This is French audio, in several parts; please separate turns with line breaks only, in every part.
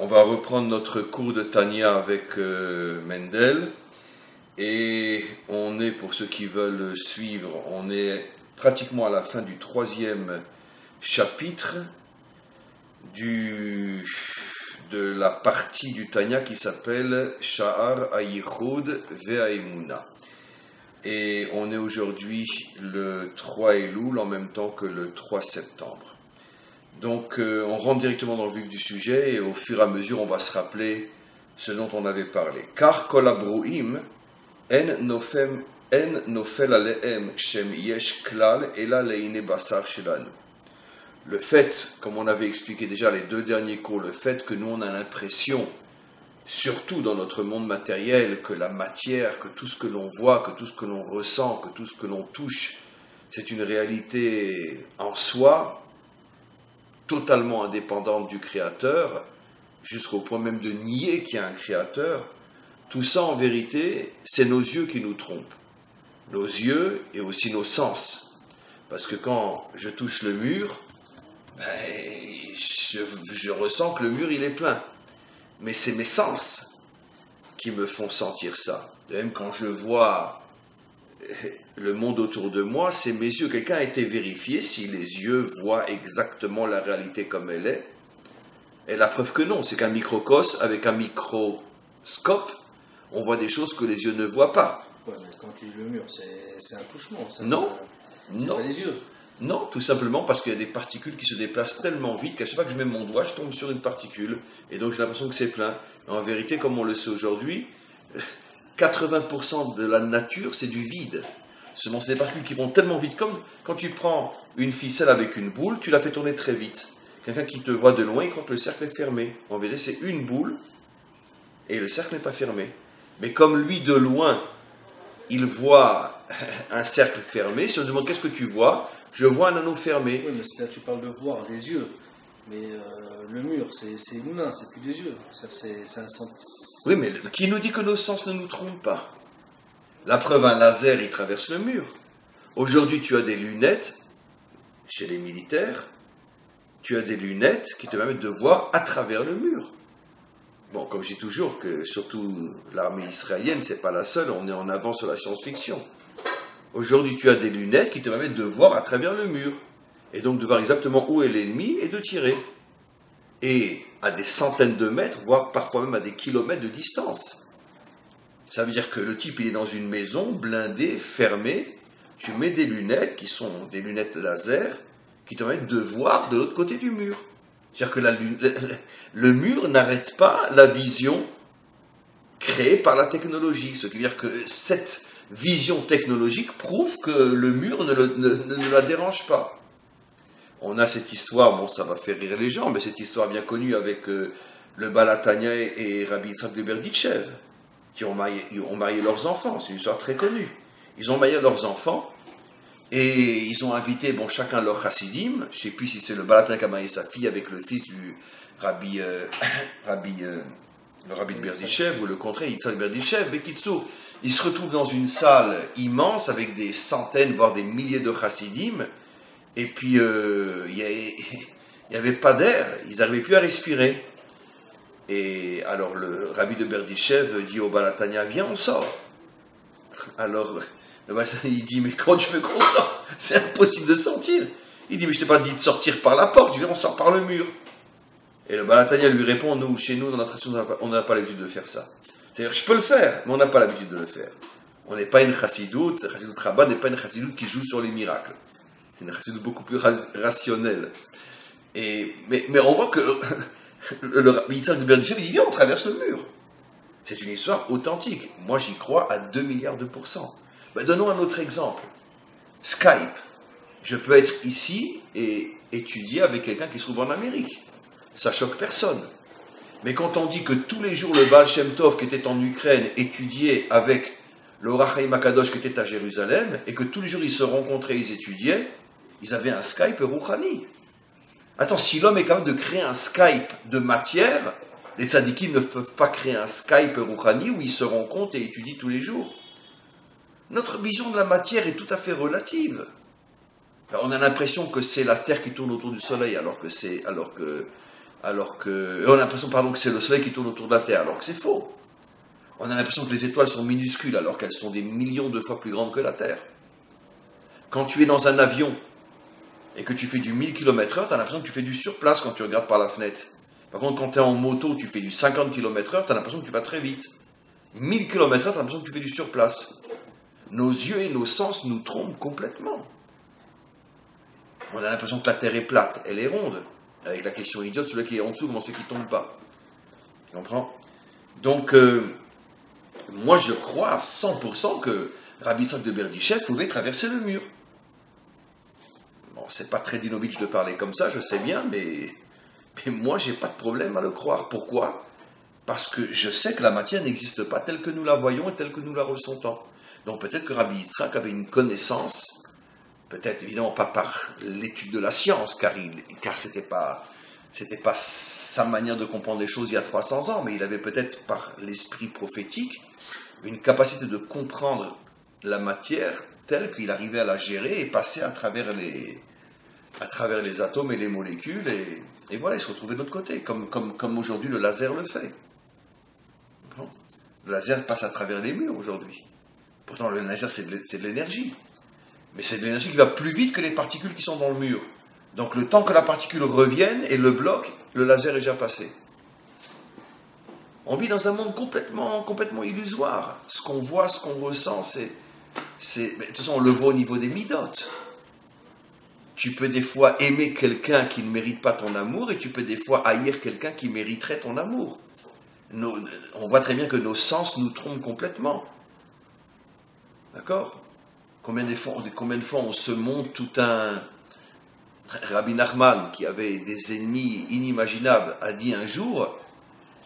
On va reprendre notre cours de Tanya avec Mendel. Et on est, pour ceux qui veulent suivre, on est pratiquement à la fin du 3e chapitre de la partie du Tanya qui s'appelle Sha'ar Hayichud Ve'Haemuna. Et on est aujourd'hui le 3 Elul en même temps que le 3 septembre. Donc on rentre directement dans le vif du sujet et au fur et à mesure on va se rappeler ce dont on avait parlé. Car kol habruim en nofel alehem shem yesh klal ela leine basar shelanu. Le fait, comme on avait expliqué déjà les 2 derniers cours, le fait que nous on a l'impression, surtout dans notre monde matériel, que la matière, que tout ce que l'on voit, que tout ce que l'on ressent, que tout ce que l'on touche, c'est une réalité en soi, totalement indépendante du Créateur, jusqu'au point même de nier qu'il y a un Créateur. Tout ça, en vérité, c'est nos yeux qui nous trompent. Nos yeux et aussi nos sens. Parce que quand je touche le mur, je ressens que le mur, il est plein. Mais c'est mes sens qui me font sentir ça. De même, quand je vois le monde autour de moi, c'est mes yeux. Quelqu'un a été vérifié si les yeux voient exactement la réalité comme elle est. Et la preuve que non, c'est qu'un microcosme, avec un microscope, on voit des choses que les yeux ne voient pas.
Ouais, mais quand tu dis le mur, c'est un touchement. Ça,
non,
c'est
non.
pas les yeux.
Non, tout simplement parce qu'il y a des particules qui se déplacent tellement vite qu'à chaque fois que je mets mon doigt, je tombe sur une particule. Et donc j'ai l'impression que c'est plein. En vérité, comme on le sait aujourd'hui, 80% de la nature, c'est du vide. Seulement, c'est des particules qui vont tellement vite. Comme quand tu prends une ficelle avec une boule, tu la fais tourner très vite. Quelqu'un qui te voit de loin, il croit que le cercle est fermé. En vérité, c'est une boule et le cercle n'est pas fermé. Mais comme lui, de loin, il voit un cercle fermé, si on demande qu'est-ce que tu vois, je vois un anneau fermé.
Oui, mais là, tu parles de voir des yeux. Mais le mur, c'est humain, c'est plus des yeux. C'est un sens.
Oui, mais qui nous dit que nos sens ne nous trompent pas? La preuve, un laser, il traverse le mur. Aujourd'hui, tu as des lunettes, chez les militaires, tu as des lunettes qui te permettent de voir à travers le mur. Bon, comme je dis toujours, que surtout l'armée israélienne, c'est pas la seule, on est en avant sur la science-fiction. Aujourd'hui, tu as des lunettes qui te permettent de voir à travers le mur. Et donc de voir exactement où est l'ennemi et de tirer. Et à des centaines de mètres, voire parfois même à des kilomètres de distance. Ça veut dire que le type, il est dans une maison, blindée, fermée. Tu mets des lunettes, qui sont des lunettes laser, qui te permettent de voir de l'autre côté du mur. C'est-à-dire que le mur n'arrête pas la vision créée par la technologie. Ce qui veut dire que cette vision technologique prouve que le mur ne la dérange pas. On a cette histoire, bon ça va faire rire les gens, mais cette histoire bien connue avec le Baal HaTanya et Rabbi Yitzhak de Berditchev, qui ont marié leurs enfants, c'est une histoire très connue. Ils ont marié leurs enfants, et ils ont invité chacun leur chassidim, je ne sais plus si c'est le Baal HaTanya qui a marié sa fille avec le fils du Rabbi de Berditchev, ou le contraire, Yitzhak de Berditchev, Bekitsour. Ils se retrouvent dans une salle immense avec des centaines, voire des milliers de chassidim, et puis il n'y avait pas d'air, ils n'arrivaient plus à respirer. Et alors le Rabbi de Berditchev dit au Baal HaTanya, viens, on sort. Alors le Baal HaTanya, il dit, mais comment tu veux qu'on sorte? C'est impossible de sortir. Il dit, mais je t'ai pas dit de sortir par la porte, je dis, on sort par le mur. Et le Baal HaTanya lui répond, chez nous, dans notre nation, on n'a pas l'habitude de faire ça. C'est-à-dire, je peux le faire, mais on n'a pas l'habitude de le faire. On n'est pas une chassidoute, Chassidoute Rabbah n'est pas une chassidoute qui joue sur les miracles. C'est une chassidoute beaucoup plus rationnelle. Mais on voit que le Rabbi Yitzhak de Berditchev, il dit, viens, on traverse le mur. C'est une histoire authentique. Moi, j'y crois à 2 milliards de pourcents. Donnons un autre exemple. Skype. Je peux être ici et étudier avec quelqu'un qui se trouve en Amérique. Ça choque personne. Mais quand on dit que tous les jours le Baal Shem Tov qui était en Ukraine étudiait avec le Or HaChaim HaKadosh qui était à Jérusalem, et que tous les jours ils se rencontraient, ils étudiaient, ils avaient un Skype Rouhani. Attends, si l'homme est capable de créer un Skype de matière, les tzadikim ne peuvent pas créer un Skype Rouhani où ils se rencontrent et étudient tous les jours. Notre vision de la matière est tout à fait relative. Alors, on a l'impression que c'est la Terre qui tourne autour du Soleil, alors que alors que... On a l'impression, pardon, que c'est le soleil qui tourne autour de la Terre, alors que c'est faux. On a l'impression que les étoiles sont minuscules, alors qu'elles sont des millions de fois plus grandes que la Terre. Quand tu es dans un avion et que tu fais du 1000 km/h, tu as l'impression que tu fais du surplace quand tu regardes par la fenêtre. Par contre, quand tu es en moto, tu fais du 50 km/h, tu as l'impression que tu vas très vite. 1000 km/h, tu as l'impression que tu fais du surplace. Nos yeux et nos sens nous trompent complètement. On a l'impression que la Terre est plate, elle est ronde. Avec la question idiote, celui qui est en dessous, comment c'est qu'il ne tombe pas? Tu comprends? Donc, moi je crois à 100% que Rabbi Yitzhak de Berdichev pouvait traverser le mur. Bon, c'est pas très Dinovitch de parler comme ça, je sais bien, mais moi j'ai pas de problème à le croire. Pourquoi? Parce que je sais que la matière n'existe pas telle que nous la voyons et telle que nous la ressentons. Donc peut-être que Rabbi Yitzhak avait une connaissance, peut-être évidemment pas par l'étude de la science, car c'était pas sa manière de comprendre les choses il y a 300 ans, mais il avait peut-être par l'esprit prophétique une capacité de comprendre la matière telle qu'il arrivait à la gérer et passer à travers les atomes et les molécules, et voilà, il se retrouvait de l'autre côté, comme aujourd'hui le laser le fait. Le laser passe à travers les murs aujourd'hui. Pourtant, le laser, c'est de l'énergie. Mais c'est de l'énergie qui va plus vite que les particules qui sont dans le mur. Donc, le temps que la particule revienne et le bloque, le laser est déjà passé. On vit dans un monde complètement illusoire. Ce qu'on voit, ce qu'on ressent, de toute façon, on le voit au niveau des midotes. Tu peux des fois aimer quelqu'un qui ne mérite pas ton amour, et tu peux des fois haïr quelqu'un qui mériterait ton amour. On voit très bien que nos sens nous trompent complètement. D'accord? Combien de fois on se montre tout un... Rabbi Nachman, qui avait des ennemis inimaginables, a dit un jour,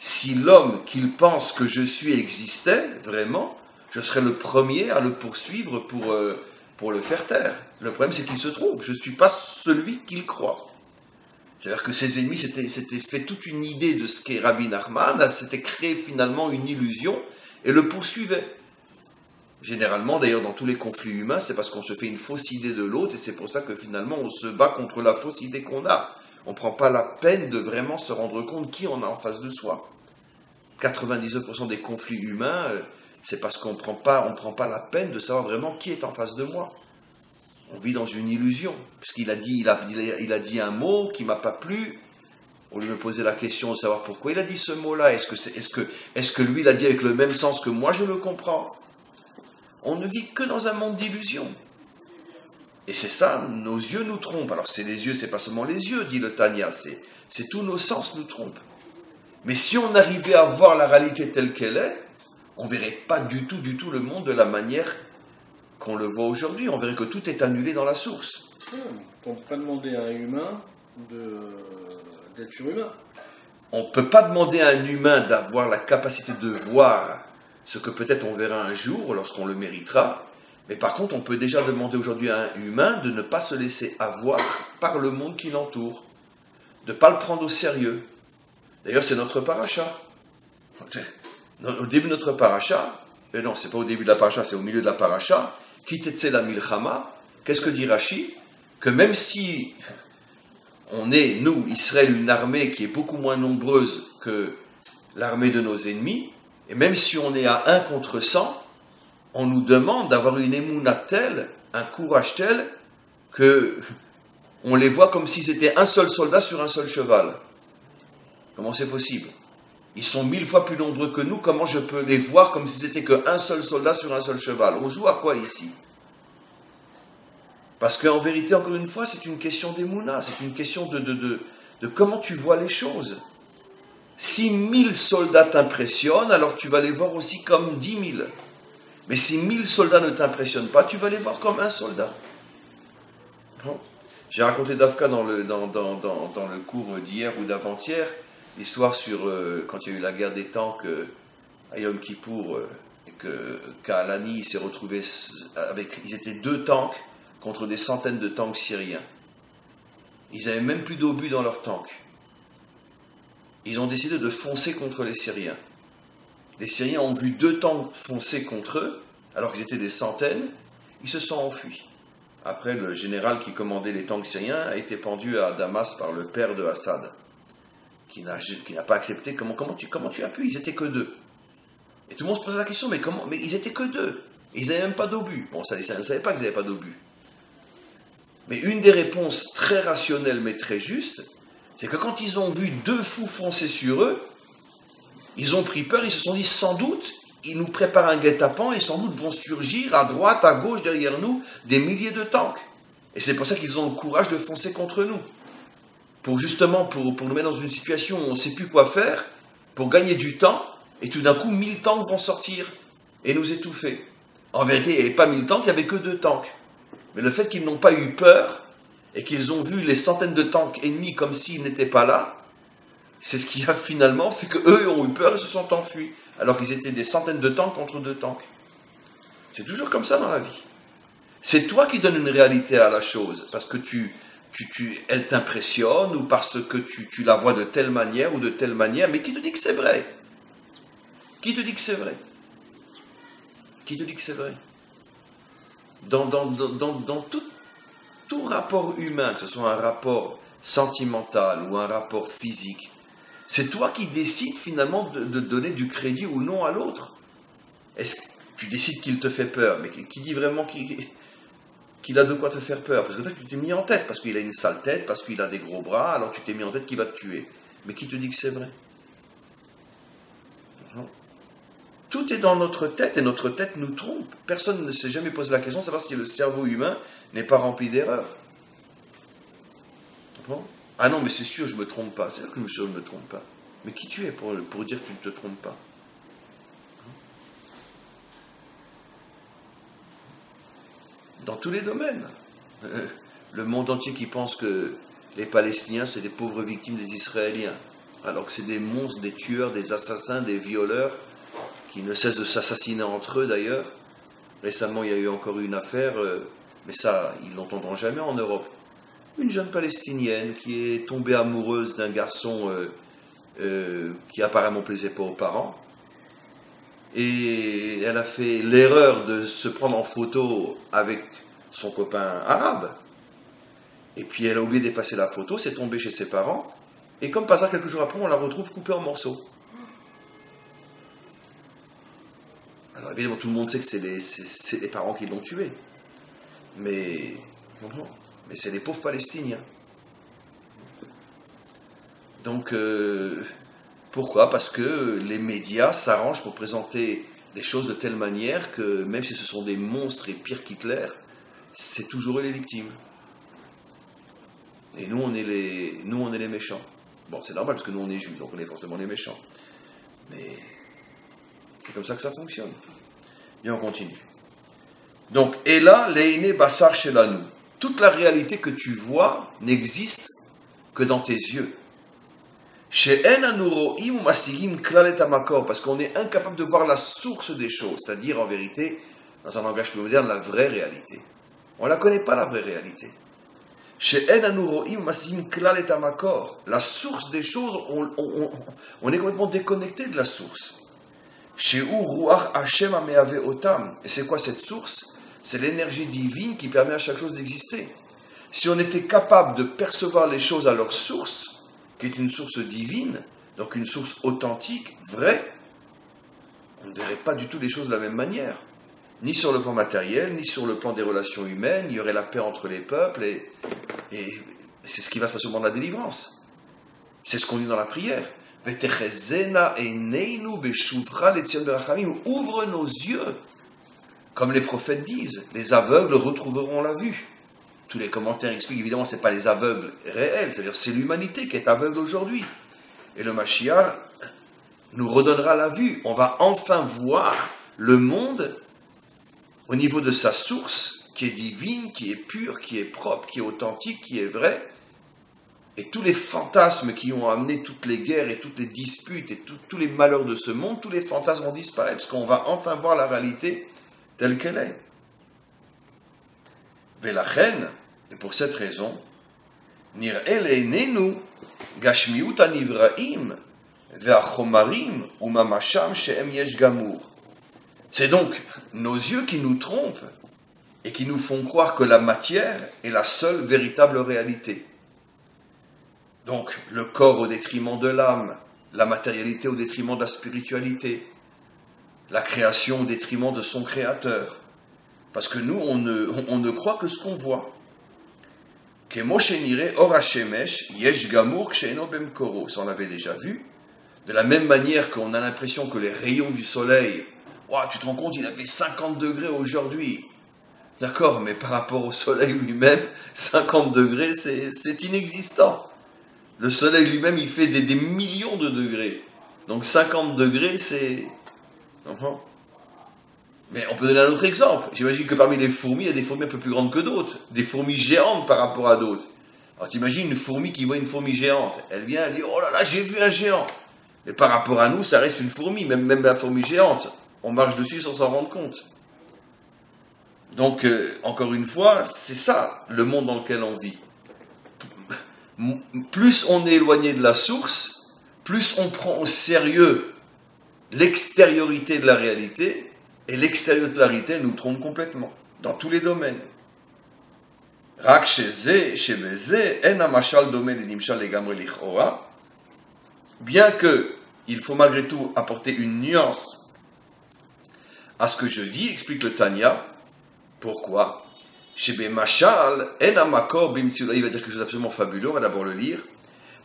si l'homme qu'il pense que je suis existait, vraiment, je serais le premier à le poursuivre pour le faire taire. Le problème, c'est qu'il se trompe. Je ne suis pas celui qu'il croit. C'est-à-dire que ses ennemis s'étaient fait toute une idée de ce qu'est Rabbi Nachman, s'étaient créé finalement une illusion et le poursuivaient. Généralement, d'ailleurs, dans tous les conflits humains, c'est parce qu'on se fait une fausse idée de l'autre, et c'est pour ça que finalement, on se bat contre la fausse idée qu'on a. On ne prend pas la peine de vraiment se rendre compte qui on a en face de soi. 99% des conflits humains, c'est parce qu'on ne prend pas la peine de savoir vraiment qui est en face de moi. On vit dans une illusion, puisqu'il a dit un mot qui ne m'a pas plu. Au lieu de me poser la question de savoir pourquoi il a dit ce mot-là, est-ce que lui l'a dit avec le même sens que moi je le comprends? On ne vit que dans un monde d'illusions. Et c'est ça, nos yeux nous trompent. Alors c'est les yeux, c'est pas seulement les yeux, dit le Tanya, c'est tous nos sens nous trompent. Mais si on arrivait à voir la réalité telle qu'elle est, on ne verrait pas du tout le monde de la manière qu'on le voit aujourd'hui. On verrait que tout est annulé dans la source.
On ne peut pas demander à un humain d'être surhumain.
On ne peut pas demander à un humain d'avoir la capacité de voir ce que peut-être on verra un jour lorsqu'on le méritera. Mais par contre, on peut déjà demander aujourd'hui à un humain de ne pas se laisser avoir par le monde qui l'entoure, de ne pas le prendre au sérieux. D'ailleurs, c'est notre paracha. Au début de notre paracha, non, c'est pas au début de la paracha, c'est au milieu de la paracha, Kitetse la milchama, qu'est-ce que dit Rashi? Que même si on est, nous, Israël, une armée qui est beaucoup moins nombreuse que l'armée de nos ennemis, et même si on est à 1 contre 100, on nous demande d'avoir une émouna telle, un courage tel, que on les voit comme si c'était un seul soldat sur un seul cheval. Comment c'est possible? Ils sont 1000 fois plus nombreux que nous, comment je peux les voir comme si c'était qu'un seul soldat sur un seul cheval? On joue à quoi ici? Parce qu'en vérité, encore une fois, c'est une question d'émouna, c'est une question de comment tu vois les choses. Si 1000 soldats t'impressionnent, alors tu vas les voir aussi comme 10 000. Mais si 1000 soldats ne t'impressionnent pas, tu vas les voir comme un soldat. Bon. J'ai raconté d'Afka dans le cours d'hier ou d'avant-hier, l'histoire sur quand il y a eu la guerre des tanks à Yom Kippour, et que Kaalani s'est retrouvé avec... Ils étaient 2 tanks contre des centaines de tanks syriens. Ils n'avaient même plus d'obus dans leurs tanks. Ils ont décidé de foncer contre les Syriens. Les Syriens ont vu 2 tanks foncer contre eux, alors qu'ils étaient des centaines, ils se sont enfuis. Après, le général qui commandait les tanks syriens a été pendu à Damas par le père de Assad, qui n'a pas accepté. Comment tu as pu? Ils étaient que deux. Et tout le monde se posait la question, mais ils étaient que deux. Et ils n'avaient même pas d'obus. Bon, ça, ils ne savaient pas qu'ils n'avaient pas d'obus. Mais une des réponses très rationnelles, mais très justes, c'est que quand ils ont vu deux fous foncer sur eux, ils ont pris peur, ils se sont dit, sans doute, ils nous préparent un guet-apens et sans doute vont surgir à droite, à gauche, derrière nous, des milliers de tanks. Et c'est pour ça qu'ils ont le courage de foncer contre nous. Pour nous mettre dans une situation où on ne sait plus quoi faire, pour gagner du temps, et tout d'un coup, 1000 tanks vont sortir et nous étouffer. En vérité, il n'y avait pas 1000 tanks, il n'y avait que 2 tanks. Mais le fait qu'ils n'ont pas eu peur, et qu'ils ont vu les centaines de tanks ennemis comme s'ils n'étaient pas là, c'est ce qui a finalement fait qu'eux ont eu peur et se sont enfuis, alors qu'ils étaient des centaines de tanks contre 2 tanks. C'est toujours comme ça dans la vie. C'est toi qui donnes une réalité à la chose, parce que elle t'impressionne, ou parce que tu la vois de telle manière ou de telle manière, mais qui te dit que c'est vrai? Qui te dit que c'est vrai? Qui te dit que c'est vrai? Dans tout rapport humain, que ce soit un rapport sentimental ou un rapport physique, c'est toi qui décides finalement de donner du crédit ou non à l'autre. Est-ce que tu décides qu'il te fait peur? Mais qui dit vraiment qu'il a de quoi te faire peur? Parce que toi, tu t'es mis en tête, parce qu'il a une sale tête, parce qu'il a des gros bras, alors tu t'es mis en tête qu'il va te tuer. Mais qui te dit que c'est vrai? Non. Tout est dans notre tête, et notre tête nous trompe. Personne ne s'est jamais posé la question de savoir si le cerveau humain n'est pas rempli d'erreurs. Bon. Ah non, mais c'est sûr, je ne me trompe pas. C'est sûr que je ne me trompe pas. Mais qui tu es pour dire que tu ne te trompes pas? Dans tous les domaines. Le monde entier qui pense que les Palestiniens, c'est des pauvres victimes des Israéliens, alors que c'est des monstres, des tueurs, des assassins, des violeurs, qui ne cessent de s'assassiner entre eux d'ailleurs. Récemment, il y a eu encore une affaire, mais ça, ils ne l'entendront jamais en Europe. Une jeune Palestinienne qui est tombée amoureuse d'un garçon qui apparemment plaisait pas aux parents. Et elle a fait l'erreur de se prendre en photo avec son copain arabe. Et puis elle a oublié d'effacer la photo, c'est tombé chez ses parents. Et comme par hasard, quelques jours après, on la retrouve coupée en morceaux. Alors évidemment, tout le monde sait que c'est les parents qui l'ont tuée. Mais c'est les pauvres Palestiniens. Donc, pourquoi? Parce que les médias s'arrangent pour présenter les choses de telle manière que, même si ce sont des monstres et pires qu'Hitler, c'est toujours eux les victimes. Et nous, on est les méchants. Bon, c'est normal, parce que nous, on est juifs, donc on est forcément les méchants. Mais c'est comme ça que ça fonctionne. Et on continue. Donc, et là, l'einé bassar shelanu. Toute la réalité que tu vois n'existe que dans tes yeux. Parce qu'on est incapable de voir la source des choses, c'est-à-dire, en vérité, dans un langage plus moderne, la vraie réalité. On ne la connaît pas, la vraie réalité. La source des choses, on est complètement déconnecté de la source. Et c'est quoi cette source? C'est l'énergie divine qui permet à chaque chose d'exister. Si on était capable de percevoir les choses à leur source, qui est une source divine, donc une source authentique, vraie, on ne verrait pas du tout les choses de la même manière. Ni sur le plan matériel, ni sur le plan des relations humaines, il y aurait la paix entre les peuples, et c'est ce qui va se passer au moment de la délivrance. C'est ce qu'on dit dans la prière. Ouvre nos yeux. Comme les prophètes disent, les aveugles retrouveront la vue. Tous les commentaires expliquent, évidemment, ce n'est pas les aveugles réels, c'est-à-dire c'est l'humanité qui est aveugle aujourd'hui. Et le Mashiach nous redonnera la vue. On va enfin voir le monde au niveau de sa source, qui est divine, qui est pure, qui est propre, qui est authentique, qui est vraie. Et tous les fantasmes qui ont amené toutes les guerres et toutes les disputes et tous les malheurs de ce monde, tous les fantasmes vont disparaître, parce qu'on va enfin voir la réalité telle qu'elle est. Velachen, et pour cette raison, nir'e le'einenu gashmiut hanivraim ve'achomarim umamasham she'em yesh gamur. C'est donc nos yeux qui nous trompent et qui nous font croire que la matière est la seule véritable réalité. Donc, le corps au détriment de l'âme, la matérialité au détriment de la spiritualité, la création au détriment de son créateur. Parce que nous, on ne croit que ce qu'on voit. Ça, on l'avait déjà vu. De la même manière qu'on a l'impression que les rayons du soleil, tu te rends compte, il avait 50 degrés aujourd'hui. D'accord, mais par rapport au soleil lui-même, 50 degrés, c'est inexistant. Le soleil lui-même, il fait des millions de degrés. Donc 50 degrés, c'est... Mais on peut donner un autre exemple. J'imagine que parmi les fourmis, il y a des fourmis un peu plus grandes que d'autres. Des fourmis géantes par rapport à d'autres. Alors t'imagines une fourmi qui voit une fourmi géante. Elle vient, elle dit, oh là là, j'ai vu un géant. Mais par rapport à nous, ça reste une fourmi, même la fourmi géante. On marche dessus sans s'en rendre compte. Donc, encore une fois, c'est ça, le monde dans lequel on vit. Plus on est éloigné de la source, plus on prend au sérieux l'extériorité de la réalité, et l'extériorité de la réalité nous trompe complètement, dans tous les domaines. Bien que il faut malgré tout apporter une nuance à ce que je dis, explique le Tanya. Pourquoi? Il va dire quelque chose d'absolument fabuleux, on va d'abord le lire.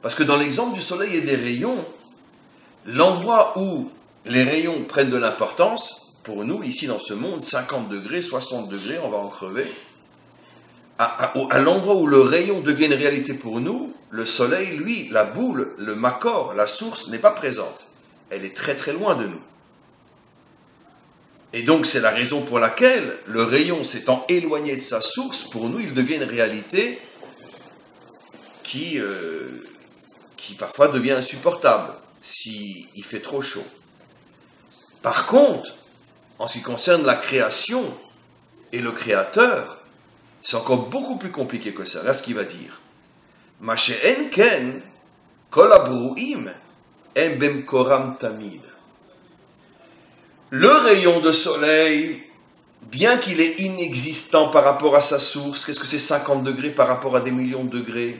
Parce que dans l'exemple du soleil et des rayons, l'endroit où les rayons prennent de l'importance, pour nous, ici dans ce monde, 50 degrés, 60 degrés, on va en crever. À l'endroit où le rayon devient une réalité pour nous, le soleil, lui, la boule, le makor, la source, n'est pas présente. Elle est très très loin de nous. Et donc c'est la raison pour laquelle le rayon s'étant éloigné de sa source, pour nous il devient une réalité qui parfois devient insupportable s'il fait trop chaud. Par contre, en ce qui concerne la création et le créateur, c'est encore beaucoup plus compliqué que ça. Là ce qu'il va dire. Masha'en ken kol abruim em bemkoram tamid. Le rayon de soleil, bien qu'il est inexistant par rapport à sa source, qu'est-ce que c'est 50 degrés par rapport à des millions de degrés?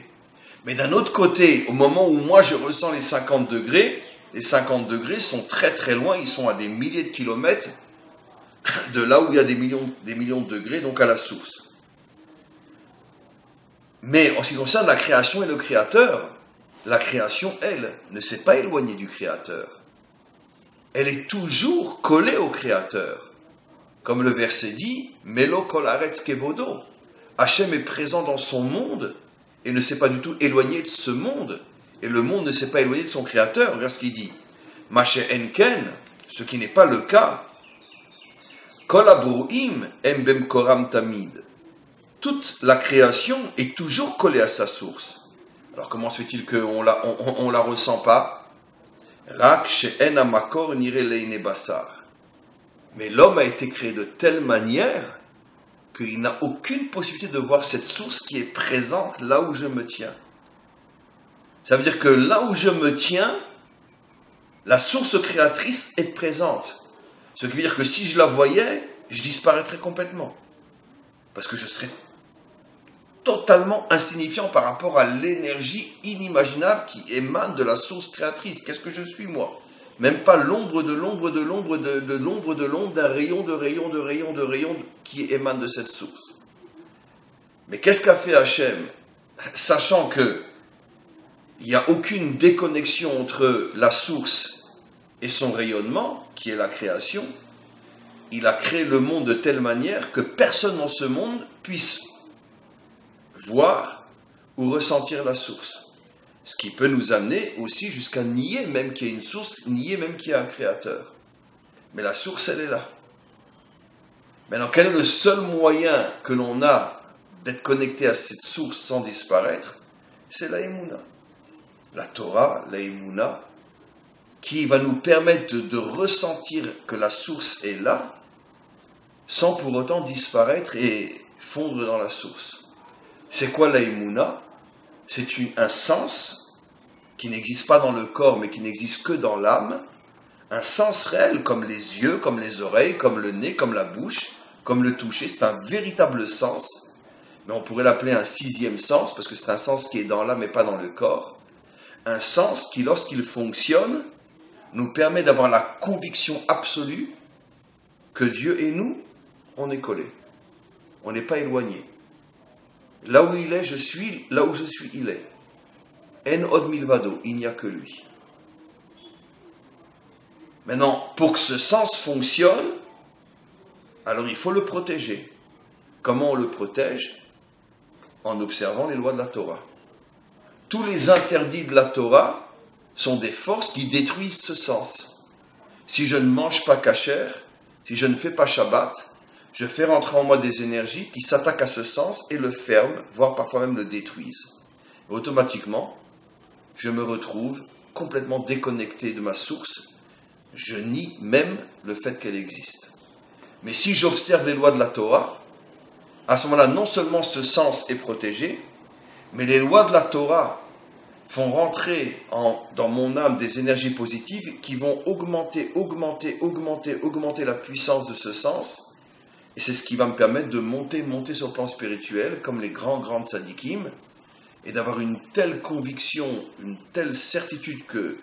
Mais d'un autre côté, au moment où moi je ressens les 50 degrés sont très très loin, ils sont à des milliers de kilomètres de là où il y a des millions de degrés, donc à la source. Mais en ce qui concerne la création et le créateur, la création, elle, ne s'est pas éloignée du créateur. Elle est toujours collée au Créateur. Comme le verset dit, Melo kol haaretz kevodo. Hachem est présent dans son monde et ne s'est pas du tout éloigné de ce monde. Et le monde ne s'est pas éloigné de son Créateur. Regarde ce qu'il dit. Masha'en ken, ce qui n'est pas le cas. Kol abruim em bemkoram tamid. Toute la création est toujours collée à sa source. Alors comment se fait-il qu'on la ressent pas? Mais l'homme a été créé de telle manière qu'il n'a aucune possibilité de voir cette source qui est présente là où je me tiens. Ça veut dire que là où je me tiens, la source créatrice est présente. Ce qui veut dire que si je la voyais, je disparaîtrais complètement. Parce que je serais totalement insignifiant par rapport à l'énergie inimaginable qui émane de la source créatrice. Qu'est-ce que je suis, moi? Même pas l'ombre de l'ombre de l'ombre de l'ombre de l'ombre d'un rayon de rayon de rayon de rayon qui émane de cette source. Mais qu'est-ce qu'a fait Hachem? Sachant que il n'y a aucune déconnexion entre la source et son rayonnement, qui est la création, il a créé le monde de telle manière que personne dans ce monde puisse voir ou ressentir la source. Ce qui peut nous amener aussi jusqu'à nier même qu'il y a une source, nier même qu'il y a un créateur. Mais la source, elle est là. Maintenant, quel est le seul moyen que l'on a d'être connecté à cette source sans disparaître? C'est la Emouna. La Torah, la Emouna, qui va nous permettre de ressentir que la source est là, sans pour autant disparaître et fondre dans la source. C'est quoi la Emouna? C'est un sens qui n'existe pas dans le corps, mais qui n'existe que dans l'âme, un sens réel, comme les yeux, comme les oreilles, comme le nez, comme la bouche, comme le toucher. C'est un véritable sens, mais on pourrait l'appeler un sixième sens, parce que c'est un sens qui est dans l'âme et pas dans le corps. Un sens qui, lorsqu'il fonctionne, nous permet d'avoir la conviction absolue que Dieu et nous, on est collés. On n'est pas éloignés. Là où il est, je suis. Là où je suis, il est. En od milvado, il n'y a que lui. Maintenant, pour que ce sens fonctionne, alors il faut le protéger. Comment on le protège? En observant les lois de la Torah. Tous les interdits de la Torah sont des forces qui détruisent ce sens. Si je ne mange pas kasher, si je ne fais pas Shabbat, je fais rentrer en moi des énergies qui s'attaquent à ce sens et le ferment, voire parfois même le détruisent. Et automatiquement, je me retrouve complètement déconnecté de ma source. Je nie même le fait qu'elle existe. Mais si j'observe les lois de la Torah, à ce moment-là, non seulement ce sens est protégé, mais les lois de la Torah font rentrer dans mon âme des énergies positives qui vont augmenter la puissance de ce sens. Et c'est ce qui va me permettre de monter sur le plan spirituel, comme les grands tzadikim, et d'avoir une telle conviction, une telle certitude que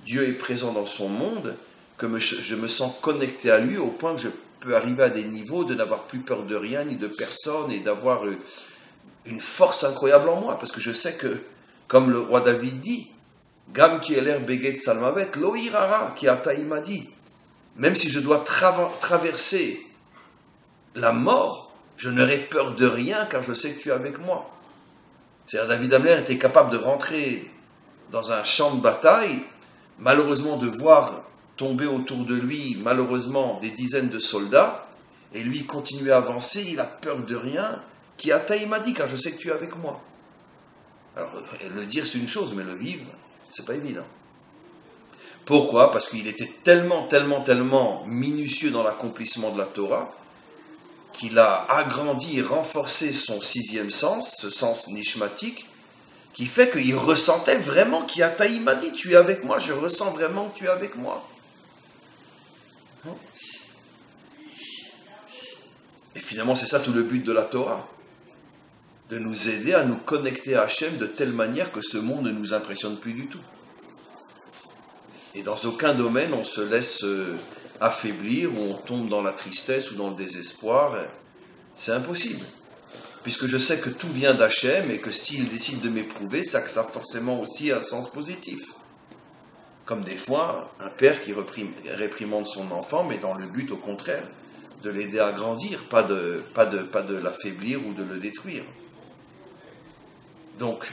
Dieu est présent dans son monde, que je me sens connecté à lui au point que je peux arriver à des niveaux de n'avoir plus peur de rien ni de personne et d'avoir une force incroyable en moi. Parce que je sais que, comme le roi David dit, Gam ki eler beget salmavet, lo irara ki ata imadi. Même si je dois traverser la mort, je n'aurai peur de rien car je sais que tu es avec moi. C'est-à-dire David Ameller était capable de rentrer dans un champ de bataille, malheureusement de voir tomber autour de lui, malheureusement, des dizaines de soldats, et lui continuer à avancer, il a peur de rien, qui a taillé m'a dit, car je sais que tu es avec moi. Alors, le dire c'est une chose, mais le vivre, c'est pas évident. Pourquoi? Parce qu'il était tellement minutieux dans l'accomplissement de la Torah, qu'il a agrandi et renforcé son sixième sens, ce sens nishmatique, qui fait qu'il ressentait vraiment qu'il a taillé m'a dit, tu es avec moi, je ressens vraiment que tu es avec moi. Et finalement, c'est ça tout le but de la Torah, de nous aider à nous connecter à Hachem de telle manière que ce monde ne nous impressionne plus du tout. Et dans aucun domaine on se laisse affaiblir, ou on tombe dans la tristesse ou dans le désespoir. C'est impossible, puisque je sais que tout vient d'Hachem et que s'il décide de m'éprouver, ça a forcément aussi un sens positif. Comme des fois, un père qui réprimande son enfant, mais dans le but, au contraire, de l'aider à grandir, pas de l'affaiblir ou de le détruire. Donc,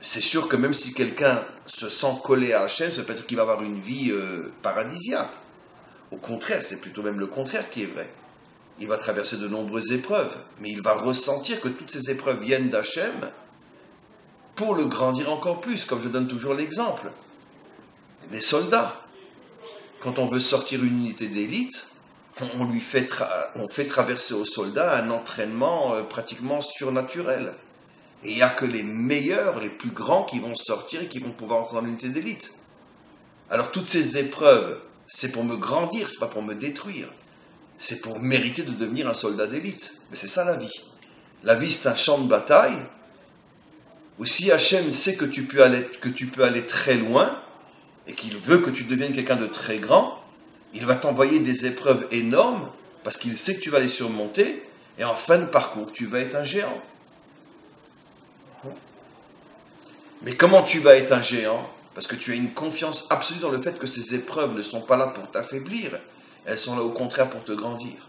c'est sûr que même si quelqu'un se sent collé à Hachem, ça peut être qu'il va avoir une vie paradisiaque. Au contraire, c'est plutôt même le contraire qui est vrai. Il va traverser de nombreuses épreuves, mais il va ressentir que toutes ces épreuves viennent d'Hachem pour le grandir encore plus, comme je donne toujours l'exemple. Les soldats, quand on veut sortir une unité d'élite, on fait traverser aux soldats un entraînement pratiquement surnaturel. Et il n'y a que les meilleurs, les plus grands qui vont sortir et qui vont pouvoir entrer dans l'unité d'élite. Alors toutes ces épreuves, c'est pour me grandir, c'est pas pour me détruire. C'est pour mériter de devenir un soldat d'élite. Mais c'est ça la vie. La vie, c'est un champ de bataille où si Hachem sait que tu peux aller très loin, et qu'il veut que tu deviennes quelqu'un de très grand, il va t'envoyer des épreuves énormes, parce qu'il sait que tu vas les surmonter, et en fin de parcours, tu vas être un géant. Mais comment tu vas être un géant? Parce que tu as une confiance absolue dans le fait que ces épreuves ne sont pas là pour t'affaiblir, elles sont là au contraire pour te grandir.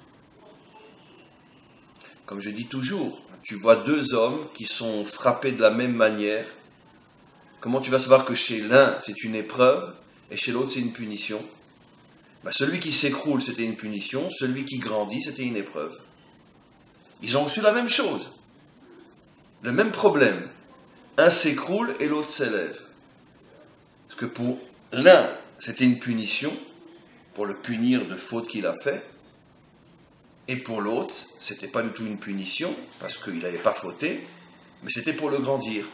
Comme je dis toujours, tu vois deux hommes qui sont frappés de la même manière. Comment tu vas savoir que chez l'un, c'est une épreuve, et chez l'autre, c'est une punition? Celui qui s'écroule, c'était une punition, celui qui grandit, c'était une épreuve. Ils ont reçu la même chose, le même problème. Un s'écroule et l'autre s'élève. Parce que pour l'un, c'était une punition, pour le punir de fautes qu'il a fait, et pour l'autre, c'était pas du tout une punition, parce qu'il n'avait pas fauté, mais c'était pour le grandir.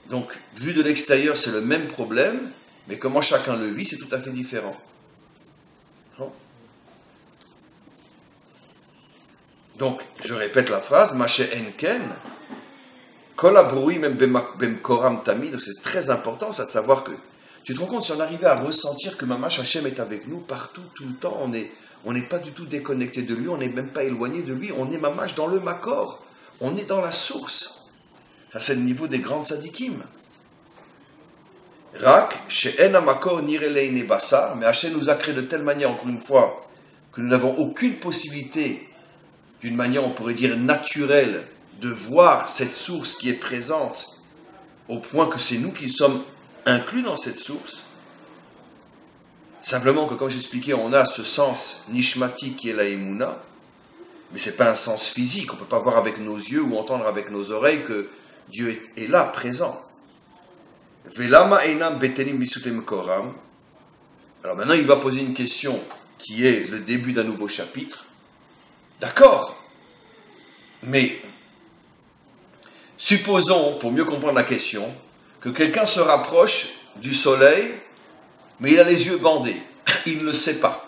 Donc, vu de l'extérieur, c'est le même problème, mais comment chacun le vit, c'est tout à fait différent. Donc, je répète la phrase, Maché Enken, Kol abroui même bem koram tamid, donc c'est très important ça de savoir que, tu te rends compte, si on arrivait à ressentir que Mamash Hashem est avec nous partout, tout le temps, on n'est pas du tout déconnecté de lui, on n'est même pas éloigné de lui, on est Mamash dans le Makor, on est dans la source. Ça c'est le niveau des grandes tzadikim. Rak, she'en hamakor nirelei nebasa, mais Hashem nous a créé de telle manière, encore une fois, que nous n'avons aucune possibilité, d'une manière on pourrait dire naturelle, de voir cette source qui est présente, au point que c'est nous qui sommes inclus dans cette source. Simplement que, comme j'expliquais, on a ce sens nishmati qui est la émouna, mais ce n'est pas un sens physique, on ne peut pas voir avec nos yeux ou entendre avec nos oreilles que Dieu est là, présent. Velama einam betelim bisutem koram. Alors maintenant, il va poser une question qui est le début d'un nouveau chapitre. D'accord, mais supposons, pour mieux comprendre la question, que quelqu'un se rapproche du soleil, mais il a les yeux bandés. Il ne le sait pas.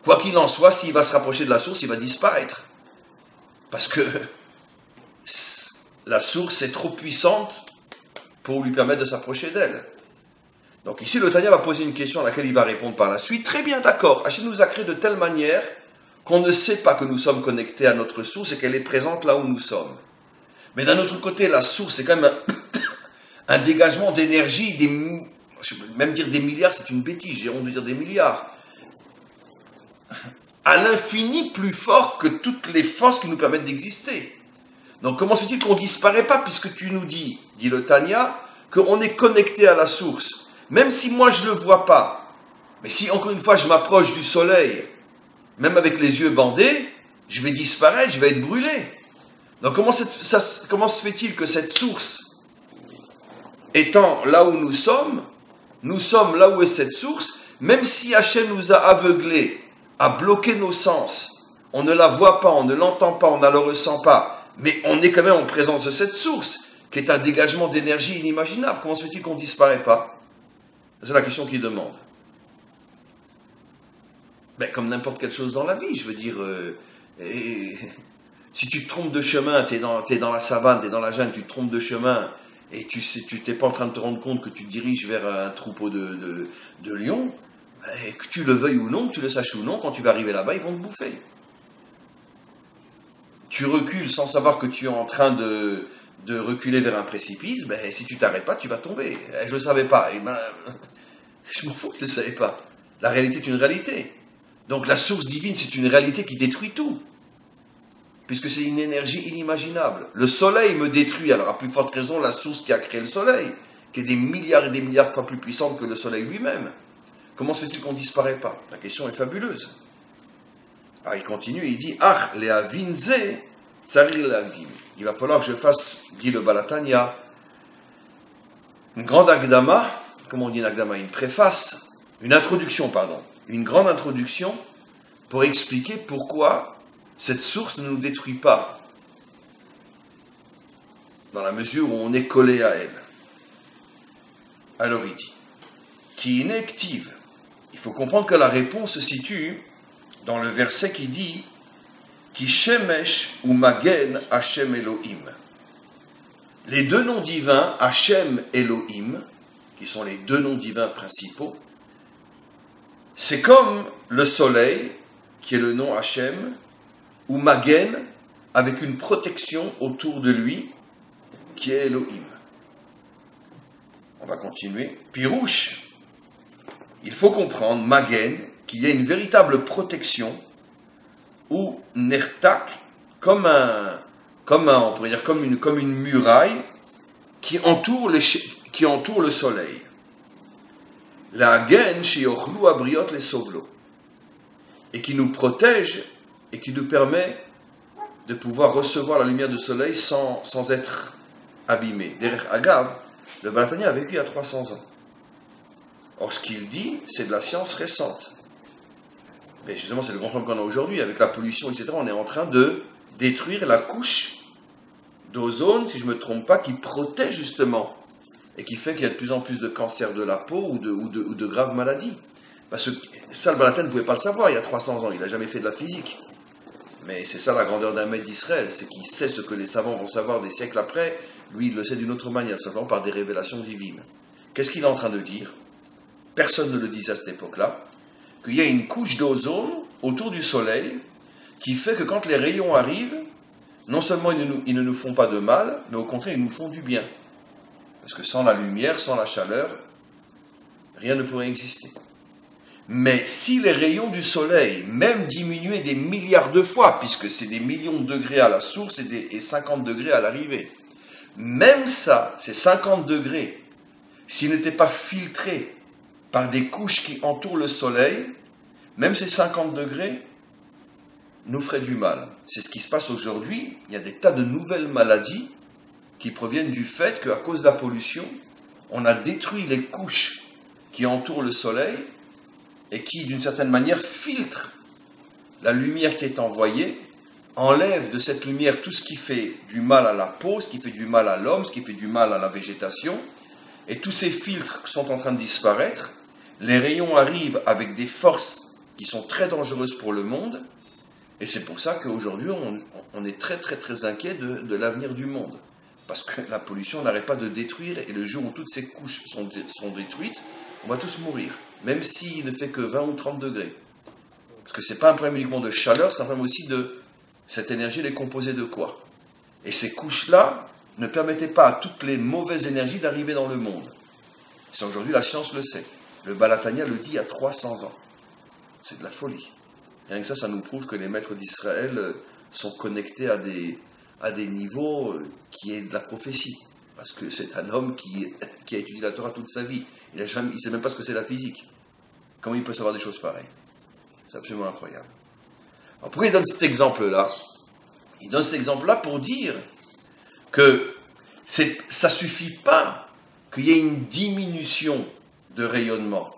Quoi qu'il en soit, s'il va se rapprocher de la source, il va disparaître. Parce que la source est trop puissante pour lui permettre de s'approcher d'elle. Donc ici, le Tanya va poser une question à laquelle il va répondre par la suite. Très bien, d'accord. Hachem nous a créé de telle manière qu'on ne sait pas que nous sommes connectés à notre source et qu'elle est présente là où nous sommes. Mais d'un autre côté, la source, c'est quand même un dégagement d'énergie, je peux même dire des milliards, c'est une bêtise, j'ai honte de dire des milliards, à l'infini plus fort que toutes les forces qui nous permettent d'exister. Donc comment se fait-il qu'on ne disparaît pas, puisque tu nous dis, dit le Tanya, qu'on est connecté à la source, même si moi je ne le vois pas, mais si encore une fois je m'approche du soleil, même avec les yeux bandés, je vais disparaître, je vais être brûlé. Donc comment se fait-il que cette source, étant là où nous sommes là où est cette source, même si Hachem nous a aveuglés, a bloqué nos sens, on ne la voit pas, on ne l'entend pas, on ne le ressent pas, mais on est quand même en présence de cette source, qui est un dégagement d'énergie inimaginable. Comment se fait-il qu'on ne disparaît pas? C'est la question qu'il demande. Ben, comme n'importe quelle chose dans la vie, je veux dire, si tu te trompes de chemin, tu es dans la savane, tu es dans la jungle, tu te trompes de chemin, et tu n'es pas en train de te rendre compte que tu te diriges vers un troupeau de lions, et que tu le veuilles ou non, que tu le saches ou non, quand tu vas arriver là-bas, ils vont te bouffer. Tu recules sans savoir que tu es en train de reculer vers un précipice, ben, si tu t'arrêtes pas, tu vas tomber. Je ne le savais pas. Et ben, je m'en fous que je ne le savais pas. La réalité est une réalité. Donc la source divine, c'est une réalité qui détruit tout. Puisque c'est une énergie inimaginable. Le soleil me détruit, alors à plus forte raison, la source qui a créé le soleil, qui est des milliards et des milliards de fois plus puissante que le soleil lui-même. Comment se fait-il qu'on ne disparaît pas? La question est fabuleuse. Alors il continue, il dit, ah, lea vinze, tsarir l'agdim. Il va falloir que je fasse, dit le Balatania, une grande agdama, comment on dit une agdama, une préface, une grande introduction pour expliquer pourquoi cette source ne nous détruit pas, dans la mesure où on est collé à elle. Alors il dit, qui inactive. Il faut comprendre que la réponse se situe dans le verset qui dit, qui shemesh ou magen Hashem Elohim. Les deux noms divins, Hashem Elohim, qui sont les deux noms divins principaux, c'est comme le soleil, qui est le nom Hashem, ou Magen, avec une protection autour de lui, qui est Elohim. On va continuer. Pirouche, il faut comprendre, Magen, qu'il y a une véritable protection, ou Nertak, comme on pourrait dire comme une muraille, qui entoure le soleil. La Hagen, Sheochlu Abriot les Sovlo, et qui nous protège et qui nous permet de pouvoir recevoir la lumière du soleil sans être abîmé. Derech Agav, le Balatania a vécu il y a 300 ans. Or, ce qu'il dit, c'est de la science récente. Mais justement, c'est le grand problème qu'on a aujourd'hui, avec la pollution, etc. On est en train de détruire la couche d'ozone, si je ne me trompe pas, qui protège justement, et qui fait qu'il y a de plus en plus de cancers de la peau ou de graves maladies. Parce que ça, le Balatania ne pouvait pas le savoir il y a 300 ans, il n'a jamais fait de la physique. Mais c'est ça la grandeur d'un maître d'Israël, c'est qu'il sait ce que les savants vont savoir des siècles après, Lui, il le sait d'une autre manière, simplement par des révélations divines. Qu'est-ce qu'il est en train de dire? Personne ne le disait à cette époque-là, qu'il y a une couche d'ozone autour du Soleil qui fait que quand les rayons arrivent, non seulement ils ne nous font pas de mal, mais au contraire, ils nous font du bien. Parce que sans la lumière, sans la chaleur, rien ne pourrait exister. Mais si les rayons du Soleil, même diminuaient des milliards de fois, puisque c'est des millions de degrés à la source et 50 degrés à l'arrivée, même ça, ces 50 degrés, s'ils n'étaient pas filtrés par des couches qui entourent le Soleil, même ces 50 degrés nous feraient du mal. C'est ce qui se passe aujourd'hui. Il y a des tas de nouvelles maladies qui proviennent du fait qu'à cause de la pollution, on a détruit les couches qui entourent le Soleil et qui, d'une certaine manière, filtrent la lumière qui est envoyée, enlèvent de cette lumière tout ce qui fait du mal à la peau, ce qui fait du mal à l'homme, ce qui fait du mal à la végétation, et tous ces filtres sont en train de disparaître. Les rayons arrivent avec des forces qui sont très dangereuses pour le monde, et c'est pour ça qu'aujourd'hui, on est très très très inquiet de l'avenir du monde. Parce que la pollution n'arrête pas de détruire, et le jour où toutes ces couches sont détruites, on va tous mourir, même s'il ne fait que 20 ou 30 degrés. Parce que ce n'est pas un problème uniquement de chaleur, c'est un problème aussi de cette énergie, elle est composée de quoi? Et ces couches-là ne permettaient pas à toutes les mauvaises énergies d'arriver dans le monde. Et aujourd'hui, la science le sait. Le Baal HaTanya le dit il y a 300 ans. C'est de la folie. Rien que ça nous prouve que les maîtres d'Israël sont connectés à des niveaux qui est de la prophétie. Parce que c'est un homme qui a étudié la Torah toute sa vie. Il ne sait même pas ce que c'est la physique. Comment il peut savoir des choses pareilles? C'est absolument incroyable. Alors pourquoi il donne cet exemple-là? Il donne cet exemple-là pour dire que ça ne suffit pas qu'il y ait une diminution de rayonnement.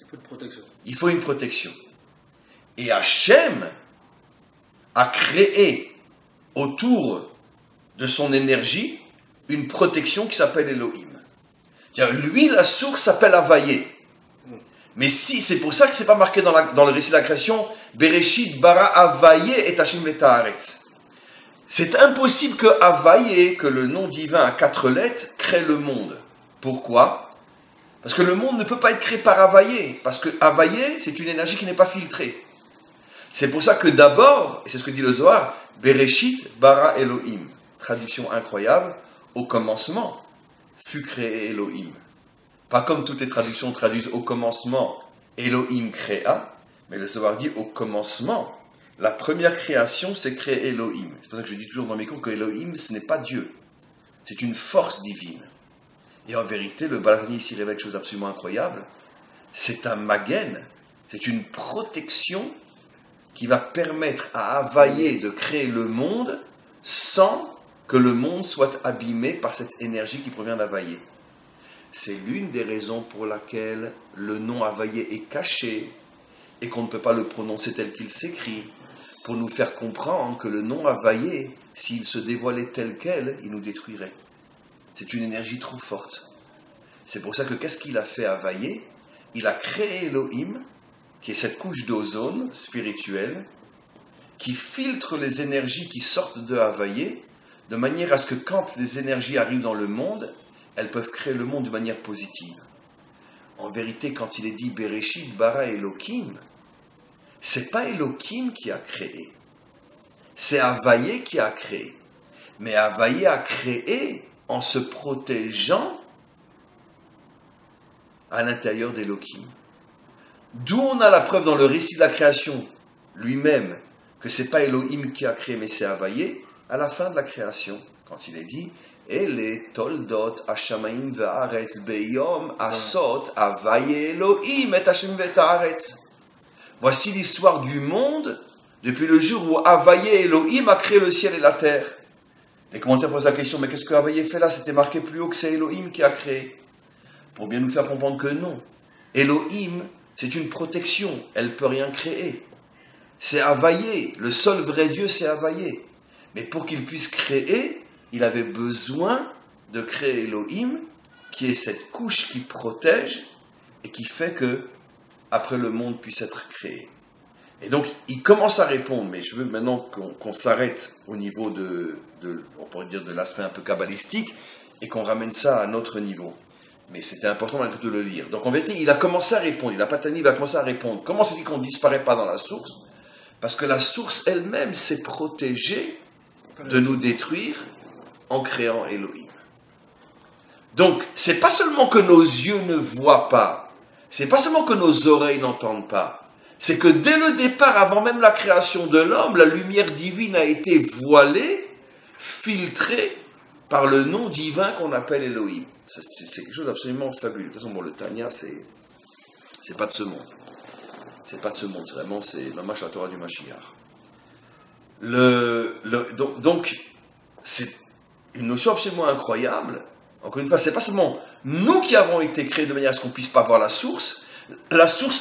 Il faut une protection.
Il faut une protection. Et Hachem a créé autour de son énergie une protection qui s'appelle Elohim. C'est-à-dire, lui, la source s'appelle Havayé. Mais si, c'est pour ça que c'est pas marqué dans le récit de la création, Bereshit bara Havayé et Hachem v'Haaretz. C'est impossible que Havayé, que le nom divin à 4 lettres, crée le monde. Pourquoi? Parce que le monde ne peut pas être créé par Havayé. Parce que Havayé, c'est une énergie qui n'est pas filtrée. C'est pour ça que d'abord, et c'est ce que dit le Zohar, Bereshit bara Elohim. Traduction incroyable, au commencement fut créé Elohim. Pas comme toutes les traductions traduisent au commencement, Elohim créa, mais le Zohar dit au commencement, la première création c'est créer Elohim. C'est pour ça que je dis toujours dans mes cours que Elohim ce n'est pas Dieu, c'est une force divine. Et en vérité, le Baal HaTanya ici révèle quelque chose d'absolument incroyable. C'est un magen, c'est une protection qui va permettre à Havayé de créer le monde sans que le monde soit abîmé par cette énergie qui provient d'Havayé. C'est l'une des raisons pour laquelle le nom Havayé est caché et qu'on ne peut pas le prononcer tel qu'il s'écrit, pour nous faire comprendre que le nom Havayé, s'il se dévoilait tel quel, il nous détruirait. C'est une énergie trop forte. C'est pour ça que qu'est-ce qu'il a fait Havayé? Il a créé Elohim, qui est cette couche d'ozone spirituelle, qui filtre les énergies qui sortent de Havayé, de manière à ce que quand les énergies arrivent dans le monde, elles peuvent créer le monde de manière positive. En vérité, quand il est dit Bereshit bara Elohim, c'est pas Elohim qui a créé, c'est Havayé qui a créé. Mais Havayé a créé en se protégeant à l'intérieur d'Elohim. D'où on a la preuve dans le récit de la création lui-même que c'est pas Elohim qui a créé, mais c'est Havayé, à la fin de la création, quand il est dit Ele toldot hashamayim ve'aretz beyom asot Havayé Elohim et Hashem ve'aretz. Voici l'histoire du monde depuis le jour où Havayé Elohim a créé le ciel et la terre. Les commentaires posent la question, mais qu'est-ce que Havayé fait là? C'était marqué plus haut que c'est Elohim qui a créé. Pour bien nous faire comprendre que non. Elohim, c'est une protection, elle ne peut rien créer. C'est Havayé, le seul vrai Dieu c'est Havayé. Mais pour qu'il puisse créer, il avait besoin de créer Elohim, qui est cette couche qui protège et qui fait que, après le monde puisse être créé. Et donc, il commence à répondre, mais je veux maintenant qu'on s'arrête au niveau on pourrait dire de l'aspect un peu kabbalistique, et qu'on ramène ça à notre niveau. Mais c'était important malgré tout de le lire. Donc en vérité, il a commencé à répondre, il a commencé à répondre. Comment se dit qu'on ne disparaît pas dans la source? Parce que la source elle-même s'est protégée de nous détruire en créant Elohim. Donc, c'est pas seulement que nos yeux ne voient pas, c'est pas seulement que nos oreilles n'entendent pas, c'est que dès le départ, avant même la création de l'homme, la lumière divine a été voilée, filtrée par le nom divin qu'on appelle Elohim. C'est quelque chose d'absolument fabuleux. De toute façon, bon, le Tanya, c'est pas de ce monde. C'est pas de ce monde, c'est la marche à la Torah du Mashiach. Donc, c'est une notion absolument incroyable. Encore une fois, c'est pas seulement nous qui avons été créés de manière à ce qu'on puisse pas voir la source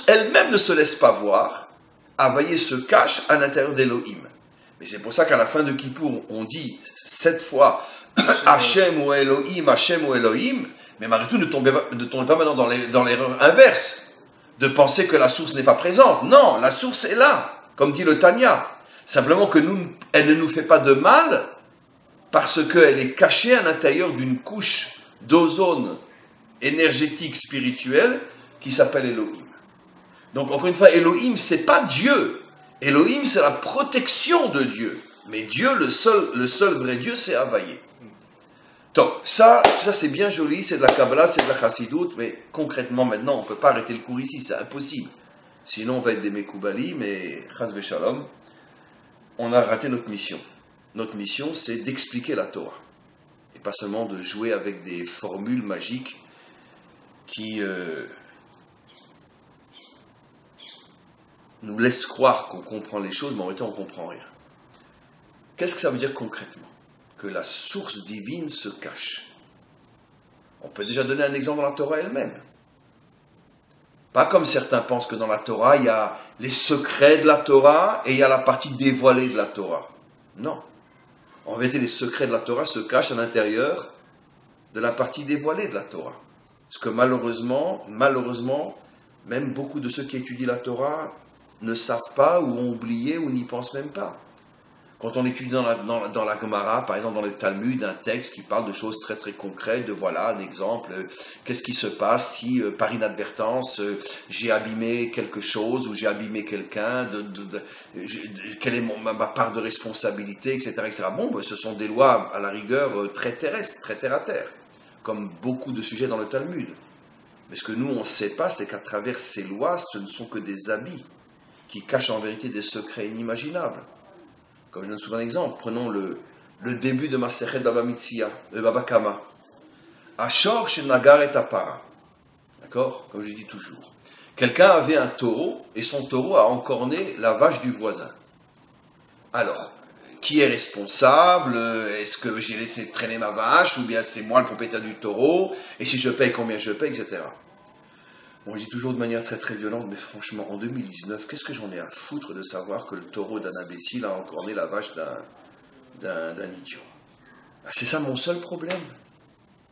elle-même ne se laisse pas voir, Havaïe se cache à l'intérieur d'Elohim. Mais c'est pour ça qu'à la fin de Kippour, on dit 7 fois Hachem ou Elohim, mais malgré tout, ne tombez pas maintenant dans l'erreur inverse, de penser que la source n'est pas présente. Non, la source est là, comme dit le Tanya. Simplement que elle ne nous fait pas de mal, parce qu'elle est cachée à l'intérieur d'une couche d'ozone énergétique spirituelle qui s'appelle Elohim. Donc encore une fois, Elohim, c'est pas Dieu. Elohim, c'est la protection de Dieu. Mais Dieu, le seul vrai Dieu, c'est Havaïe. Donc, ça c'est bien joli, c'est de la Kabbalah, c'est de la Chassidoute, mais concrètement, maintenant, on ne peut pas arrêter le cours ici, c'est impossible. Sinon, on va être des Mekoubalim, mais Chas Veshalom, on a raté notre mission. Notre mission, c'est d'expliquer la Torah. Et pas seulement de jouer avec des formules magiques qui nous laissent croire qu'on comprend les choses, mais en réalité, on ne comprend rien. Qu'est-ce que ça veut dire concrètement? Que la source divine se cache. On peut déjà donner un exemple dans la Torah elle-même. Pas comme certains pensent que dans la Torah, il y a les secrets de la Torah et il y a la partie dévoilée de la Torah. Non. En vérité, les secrets de la Torah se cachent à l'intérieur de la partie dévoilée de la Torah. Parce que malheureusement, même beaucoup de ceux qui étudient la Torah ne savent pas ou ont oublié ou n'y pensent même pas. Quand on étudie dans la Gemara, par exemple dans le Talmud, un texte qui parle de choses très très concrètes, de voilà un exemple, qu'est-ce qui se passe si par inadvertance j'ai abîmé quelque chose ou j'ai abîmé quelqu'un, quelle est ma part de responsabilité, etc. etc. Bon, ce sont des lois à la rigueur très terrestres, très terre à terre, comme beaucoup de sujets dans le Talmud. Mais ce que nous on ne sait pas, c'est qu'à travers ces lois, ce ne sont que des habits qui cachent en vérité des secrets inimaginables. Comme je donne souvent un exemple, prenons le début de Masechet Baba Metzia, de Baba Kama. Ashor shenagar et apara. D'accord? Comme je dis toujours. Quelqu'un avait un taureau, et son taureau a encorné la vache du voisin. Alors, qui est responsable? Est-ce que j'ai laissé traîner ma vache, ou bien c'est moi le propriétaire du taureau? Et si je paye, combien je paye, etc. Bon, je dis toujours de manière très très violente, mais franchement, en 2019, qu'est-ce que j'en ai à foutre de savoir que le taureau d'un imbécile a encorné la vache d'un idiot? C'est ça mon seul problème.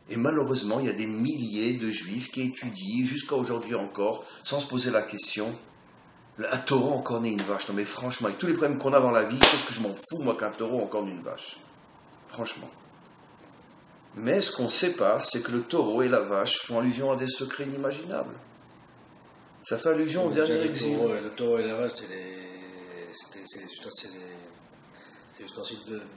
Et malheureusement, il y a des milliers de juifs qui étudient, jusqu'à aujourd'hui encore, sans se poser la question, un taureau a encorné une vache. Non mais franchement, avec tous les problèmes qu'on a dans la vie, qu'est-ce que je m'en fous, moi, qu'un taureau encorne une vache? Franchement. Mais ce qu'on ne sait pas, c'est que le taureau et la vache font allusion à des secrets inimaginables. Ça fait allusion au dernier exil.
Le taureau et la vache, c'est les ustensiles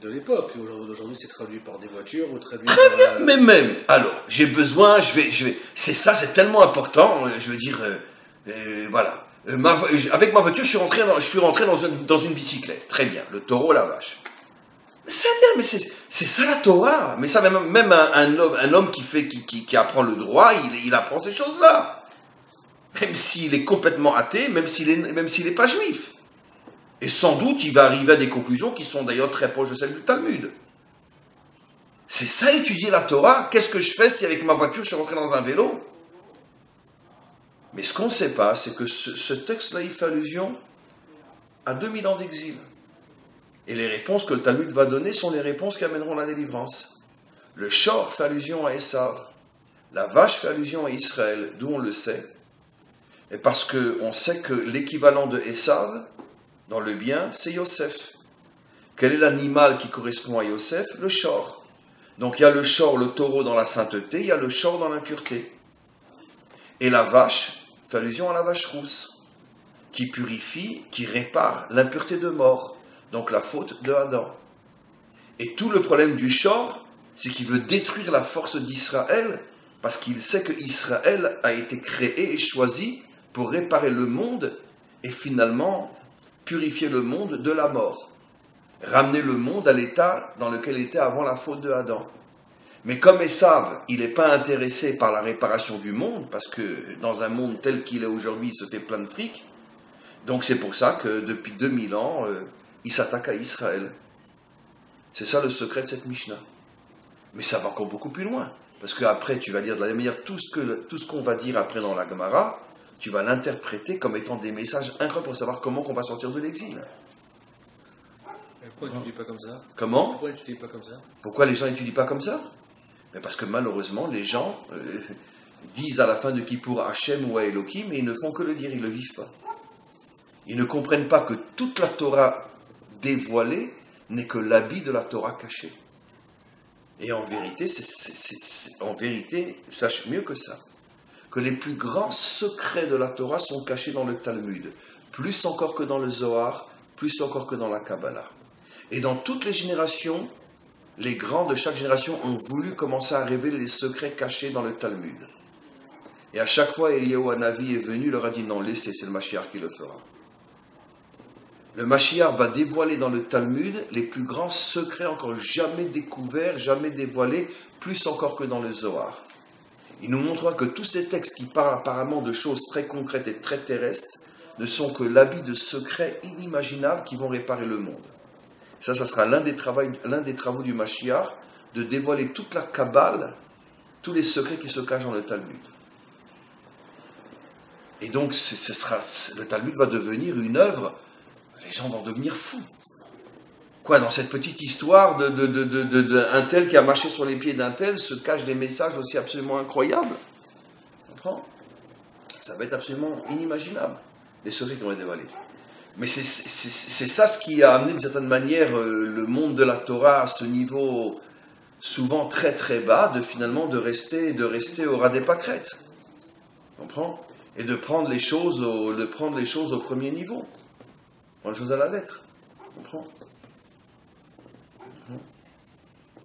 de l'époque. Aujourd'hui, c'est traduit par des voitures ou traduit
Très
par...
bien, mais même. Alors, j'ai besoin, c'est ça, c'est tellement important. Je veux dire, voilà. Avec ma voiture, je suis rentré dans une bicyclette. Très bien. Le taureau, la vache. Mais c'est ça la Torah. Mais ça, même un homme qui apprend le droit, il apprend ces choses-là. Même s'il est complètement athée, même s'il n'est pas juif. Et sans doute, il va arriver à des conclusions qui sont d'ailleurs très proches de celles du Talmud. C'est ça, étudier la Torah. Qu'est-ce que je fais si avec ma voiture, je suis rentré dans un vélo? Mais ce qu'on ne sait pas, c'est que ce texte-là, il fait allusion à 2000 ans d'exil. Et les réponses que le Talmud va donner sont les réponses qui amèneront la délivrance. Le shor fait allusion à Esav. La vache fait allusion à Israël, d'où on le sait. Et parce qu'on sait que l'équivalent de Esav, Dans le bien, c'est Yosef. Quel est l'animal qui correspond à Yosef? Le shor. Donc il y a le shor, le taureau dans la sainteté, il y a le shor dans l'impureté. Et la vache fait allusion à la vache rousse, qui purifie, qui répare l'impureté de mort, donc la faute de Adam. Et tout le problème du shor, c'est qu'il veut détruire la force d'Israël, parce qu'il sait que Israël a été créé et choisi pour réparer le monde et finalement purifier le monde de la mort. Ramener le monde à l'état dans lequel il était avant la faute de Adam. Mais comme Esav, il n'est pas intéressé par la réparation du monde, parce que dans un monde tel qu'il est aujourd'hui, il se fait plein de fric, donc c'est pour ça que depuis 2000 ans, il s'attaque à Israël. C'est ça le secret de cette Mishnah. Mais ça va encore beaucoup plus loin. Parce qu'après, tu vas dire de la même manière, tout ce qu'on va dire après dans la Gemara, tu vas l'interpréter comme étant des messages incroyables pour savoir comment on va sortir de l'exil.
Pourquoi tu ne dis pas comme ça?
Comment?
Pourquoi tu ne dis pas comme ça?
Pourquoi les gens n'étudient pas comme ça? Mais parce que malheureusement, les gens disent à la fin de Kippour Hachem ou Elohim, mais ils ne font que le dire, ils ne le vivent pas. Ils ne comprennent pas que toute la Torah dévoilée n'est que l'habit de la Torah cachée. Et en vérité, sache mieux que ça, que les plus grands secrets de la Torah sont cachés dans le Talmud, plus encore que dans le Zohar, plus encore que dans la Kabbalah. Et dans toutes les générations, les grands de chaque génération ont voulu commencer à révéler les secrets cachés dans le Talmud. Et à chaque fois, Eliyahu Hanavi est venu, leur a dit non, laissez, c'est le Mashiach qui le fera. Le Mashiach va dévoiler dans le Talmud les plus grands secrets encore jamais découverts, jamais dévoilés, plus encore que dans le Zohar. Il nous montrera que tous ces textes qui parlent apparemment de choses très concrètes et très terrestres ne sont que l'habit de secrets inimaginables qui vont réparer le monde. Ça sera l'un des travaux du Mashiach, de dévoiler toute la Kabbale, tous les secrets qui se cachent dans le Talmud. Et donc, le Talmud va devenir une œuvre. Les gens vont devenir fous. Quoi, dans cette petite histoire d'un tel qui a marché sur les pieds d'un tel se cachent des messages aussi absolument incroyables. Tu comprends? Ça va être absolument inimaginable, les secrets qui vont être dévoilés. Mais c'est ça ce qui a amené d'une certaine manière le monde de la Torah à ce niveau souvent très très bas, de rester au ras des pâquerettes. Tu comprends? Et de prendre les choses au premier niveau. Prendre les choses à la lettre. Tu comprends?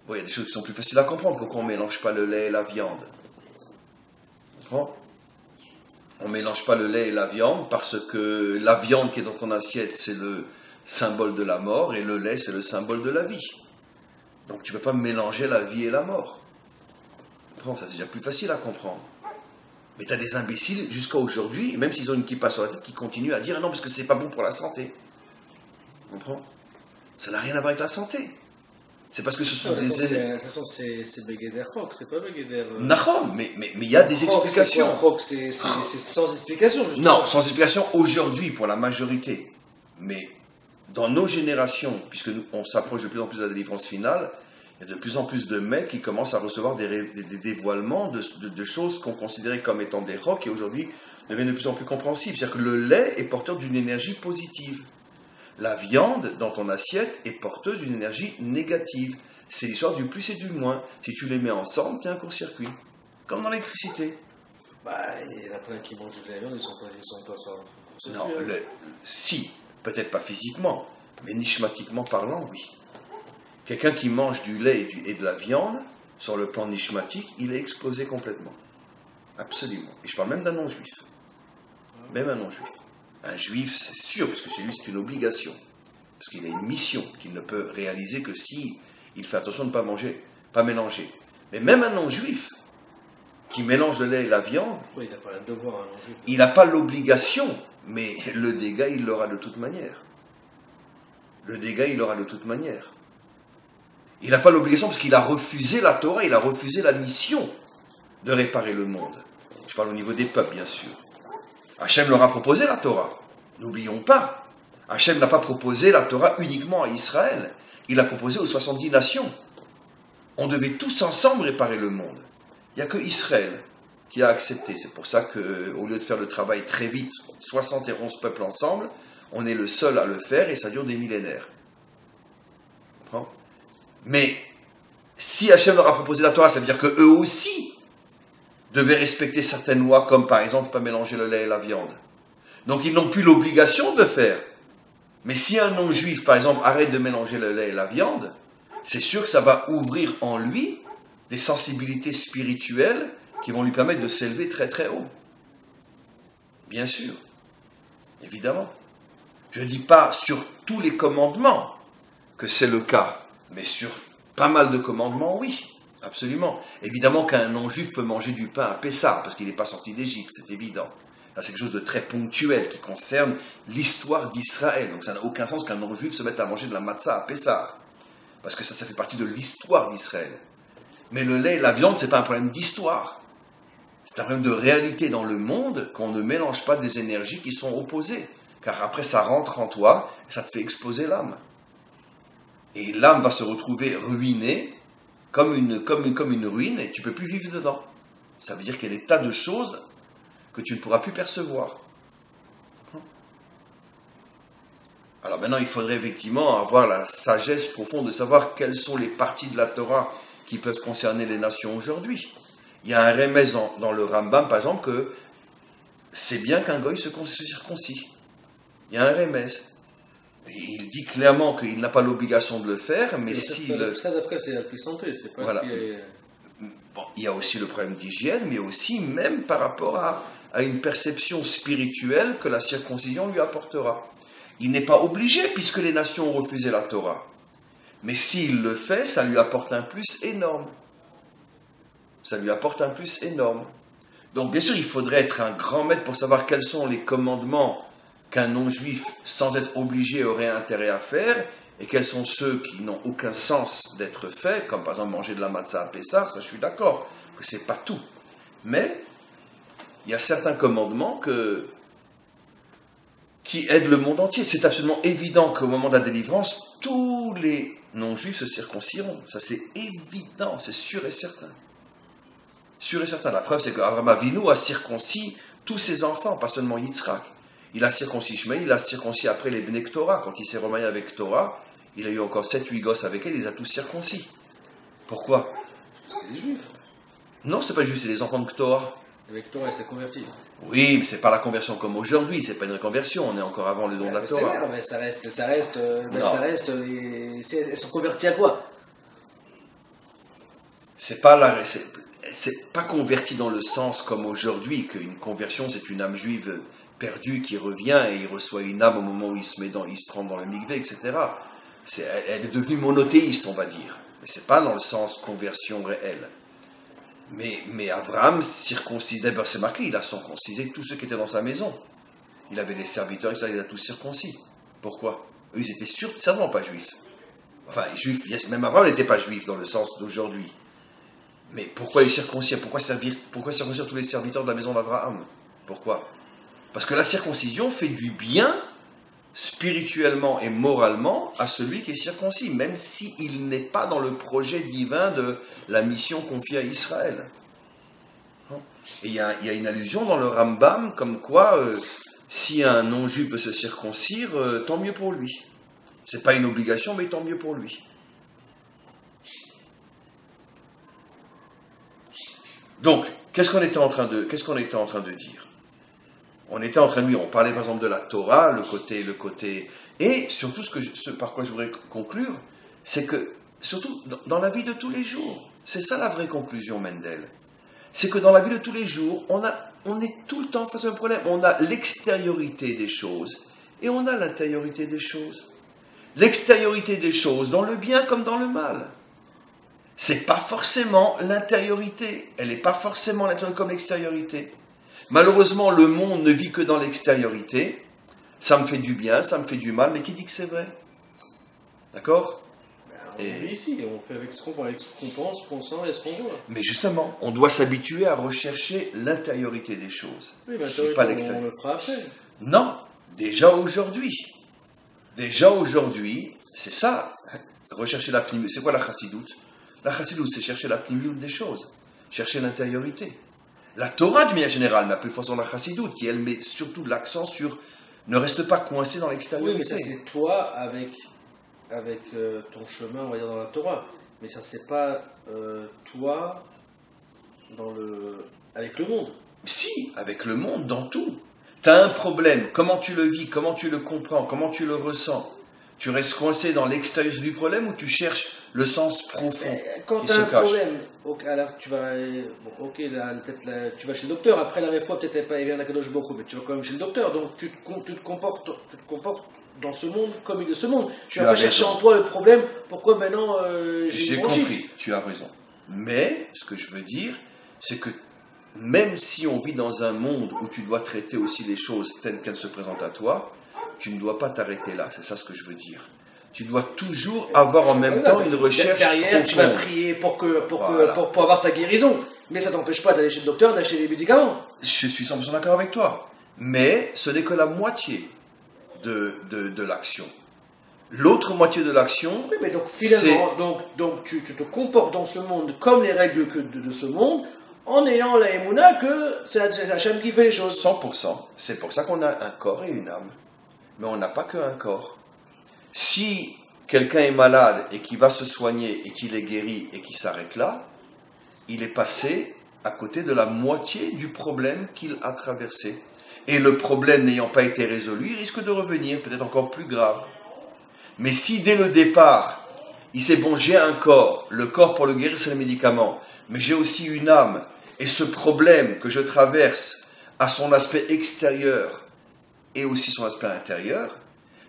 Bon, il y a des choses qui sont plus faciles à comprendre. Pourquoi on ne mélange pas le lait et la viande? Tu comprends? On ne mélange pas le lait et la viande parce que la viande qui est dans ton assiette, c'est le symbole de la mort et le lait, c'est le symbole de la vie. Donc tu ne peux pas mélanger la vie et la mort. Tu comprends? Ça, c'est déjà plus facile à comprendre. Mais tu as des imbéciles jusqu'à aujourd'hui, même s'ils ont une kippa sur la tête, qui continuent à dire non, parce que c'est pas bon pour la santé. Tu comprends? Ça n'a rien à voir avec la santé. C'est parce que ce sont des...
De toute façon, c'est Begeder Chok, c'est pas Begeder...
Nahom, mais il y a des explications.
C'est sans explication, justement.
Non, sans explication aujourd'hui pour la majorité. Mais dans nos générations, puisque on s'approche de plus en plus de la délivrance finale, il y a de plus en plus de maîtres qui commencent à recevoir des dévoilements de choses qu'on considérait comme étant des rocs et aujourd'hui deviennent de plus en plus compréhensibles. C'est-à-dire que le lait est porteur d'une énergie positive. La viande dans ton assiette est porteuse d'une énergie négative. C'est l'histoire du plus et du moins. Si tu les mets ensemble, tu as un court-circuit. Comme dans l'électricité.
Il y en a plein qui mangent de la viande, ils sont pas sur
non, si, peut-être pas physiquement, mais nishmatiquement parlant, oui. Quelqu'un qui mange du lait et de la viande, sur le plan nishmatique, il est explosé complètement. Absolument. Et je parle même d'un non-juif. Même un non-juif. Un juif, c'est sûr, parce que chez lui, c'est une obligation. Parce qu'il a une mission qu'il ne peut réaliser que si il fait attention de ne pas mélanger. Mais même un non-juif qui mélange le lait et la viande,
oui, il n'a pas le devoir, un non-juif.
Il n'a pas l'obligation, mais le dégât, il l'aura de toute manière. Le dégât, il l'aura de toute manière. Il n'a pas l'obligation parce qu'il a refusé la Torah, il a refusé la mission de réparer le monde. Je parle au niveau des peuples, bien sûr. Hachem leur a proposé la Torah. N'oublions pas. Hachem n'a pas proposé la Torah uniquement à Israël. Il l'a proposé aux 70 nations. On devait tous ensemble réparer le monde. Il n'y a que Israël qui a accepté. C'est pour ça qu'au lieu de faire le travail très vite, 71 peuples ensemble, On est le seul à le faire et ça dure des millénaires. Comprends? Mais si Hachem leur a proposé la Torah, ça veut dire qu'eux aussi devaient respecter certaines lois, comme par exemple pas mélanger le lait et la viande. Donc ils n'ont plus l'obligation de le faire. Mais si un non-juif, par exemple, arrête de mélanger le lait et la viande, c'est sûr que ça va ouvrir en lui des sensibilités spirituelles qui vont lui permettre de s'élever très très haut. Bien sûr, évidemment. Je ne dis pas sur tous les commandements que c'est le cas, mais sur pas mal de commandements, oui, absolument. Évidemment qu'un non-juif peut manger du pain à Pessah, parce qu'il n'est pas sorti d'Égypte, c'est évident. Là, c'est quelque chose de très ponctuel qui concerne l'histoire d'Israël. Donc ça n'a aucun sens qu'un non-juif se mette à manger de la matzah à Pessah, parce que ça fait partie de l'histoire d'Israël. Mais le lait et la viande, ce n'est pas un problème d'histoire. C'est un problème de réalité dans le monde, qu'on ne mélange pas des énergies qui sont opposées. Car après, ça rentre en toi, et ça te fait exploser l'âme. Et l'âme va se retrouver ruinée, comme une ruine, et tu ne peux plus vivre dedans. Ça veut dire qu'il y a des tas de choses que tu ne pourras plus percevoir. Alors maintenant, il faudrait effectivement avoir la sagesse profonde de savoir quelles sont les parties de la Torah qui peuvent concerner les nations aujourd'hui. Il y a un remez dans le Rambam, par exemple, que c'est bien qu'un goy se circoncis. Il y a un remez. Il dit clairement qu'il n'a pas l'obligation de le faire, mais si...
Ça, d'après, c'est la puissance, c'est pas...
Voilà. Bon, il y a aussi le problème d'hygiène, mais aussi même par rapport à une perception spirituelle que la circoncision lui apportera. Il n'est pas obligé, puisque les nations ont refusé la Torah. Mais s'il le fait, ça lui apporte un plus énorme. Ça lui apporte un plus énorme. Donc bien sûr, il faudrait être un grand maître pour savoir quels sont les commandements qu'un non-juif, sans être obligé, aurait intérêt à faire, et quels sont ceux qui n'ont aucun sens d'être faits, comme par exemple manger de la matzah à Pessah, ça je suis d'accord, que c'est pas tout. Mais il y a certains commandements qui aident le monde entier. C'est absolument évident qu'au moment de la délivrance, tous les non-juifs se circonciront. Ça c'est évident, c'est sûr et certain. Sûr et certain. La preuve, c'est qu'Abraham Avinu a circoncis tous ses enfants, pas seulement Yitzhak. Il a circoncis Shmuel, il a circoncis après les Bnei Torah. Quand il s'est remarié avec Torah, il a eu encore 7-8 gosses avec elle, il les a tous circoncis. Pourquoi?
C'est les Juifs.
Non, c'est pas juste, c'est les enfants de Torah.
Avec Torah, elle s'est convertie.
Oui, mais c'est pas la conversion comme aujourd'hui, c'est pas une conversion, on est encore avant le don de la Torah.
C'est mais elles sont converties à quoi?
C'est pas converti dans le sens comme aujourd'hui, qu'une conversion c'est une âme juive perdue qui revient et il reçoit une âme au moment où il se trempe dans le mikvé, etc. Elle est devenue monothéiste, on va dire. Mais c'est pas dans le sens conversion réelle. Mais Abraham circoncis, d'abord c'est marqué, il a circoncisé tous ceux qui étaient dans sa maison. Il avait des serviteurs, il les a tous circoncis. Pourquoi? Eux, ils étaient certainement pas juifs. Enfin, juifs, même Abraham n'était pas juif dans le sens d'aujourd'hui. Mais pourquoi les circoncire? Pourquoi circoncire tous les serviteurs de la maison d'Abraham? Pourquoi? Parce que la circoncision fait du bien spirituellement et moralement à celui qui est circoncis, même s'il n'est pas dans le projet divin de la mission confiée à Israël. Et il y a une allusion dans le Rambam comme quoi, si un non-juif veut se circoncire, tant mieux pour lui. C'est pas une obligation, mais tant mieux pour lui. Donc, qu'est-ce qu'on était en train de dire? On était en train de dire, on parlait par exemple de la Torah, le côté, et surtout ce par quoi je voudrais conclure, c'est que, surtout dans la vie de tous les jours, c'est ça la vraie conclusion, Mendel. C'est que dans la vie de tous les jours, on est tout le temps face à un problème. On a l'extériorité des choses et on a l'intériorité des choses. L'extériorité des choses, dans le bien comme dans le mal. C'est pas forcément l'intériorité. Elle n'est pas forcément l'intériorité comme l'extériorité. Malheureusement, le monde ne vit que dans l'extériorité. Ça me fait du bien, ça me fait du mal, mais qui dit que c'est vrai? D'accord?
On vit ici, on fait avec ce qu'on pense, ce qu'on sent et ce qu'on voit.
Mais justement, on doit s'habituer à rechercher l'intériorité des choses.
Oui, l'intériorité, on le fera après.
Non, déjà aujourd'hui. Déjà aujourd'hui, c'est ça. Rechercher la pnimiout. C'est quoi la chassidoute? La chassidoute, c'est chercher la pnimiout des choses. Chercher l'intériorité. La Torah, de manière générale, mais plus forcément la chassidoute, qui elle met surtout l'accent sur Ne reste pas coincé dans l'extérieur.
Oui, mais ça c'est toi avec ton chemin, on va dire, dans la Torah. Mais ça c'est pas toi avec le monde.
Si, avec le monde, dans tout. Tu as un problème, comment tu le vis, comment tu le comprends, comment tu le ressens. Tu restes coincé dans l'extérieur du problème ou tu cherches le sens profond
quand tu as un problème, alors tu vas, tu vas chez le docteur. Après la fois peut-être pas vient Akadosh Baruch Hu, mais tu vas quand même chez le docteur. Donc tu te comportes dans ce monde comme de ce monde. Tu vas pas chercher en toi le problème. Pourquoi maintenant j'ai une bronchite.
Compris, tu as raison. Mais ce que je veux dire, c'est que même si on vit dans un monde où tu dois traiter aussi les choses telles qu'elles se présentent à toi, tu ne dois pas t'arrêter là, c'est ça ce que je veux dire. Tu dois toujours avoir en même temps une recherche
derrière, profonde. Tu vas prier pour avoir ta guérison, mais ça ne t'empêche pas d'aller chez le docteur, d'acheter des médicaments.
Je suis 100% d'accord avec toi, mais ce n'est que la moitié de l'action. L'autre moitié de l'action,
oui, mais donc finalement, donc tu te comportes dans ce monde comme les règles de ce monde, en ayant la émouna que c'est Hachem qui fait les choses.
100%. C'est pour ça qu'on a un corps et une âme. Mais on n'a pas qu'un corps. Si quelqu'un est malade et qu'il va se soigner et qu'il est guéri et qu'il s'arrête là, il est passé à côté de la moitié du problème qu'il a traversé. Et le problème n'ayant pas été résolu, il risque de revenir, peut-être encore plus grave. Mais si dès le départ, il sait, bon, j'ai un corps, le corps pour le guérir c'est le médicament, mais j'ai aussi une âme, et ce problème que je traverse a son aspect extérieur et aussi son aspect intérieur,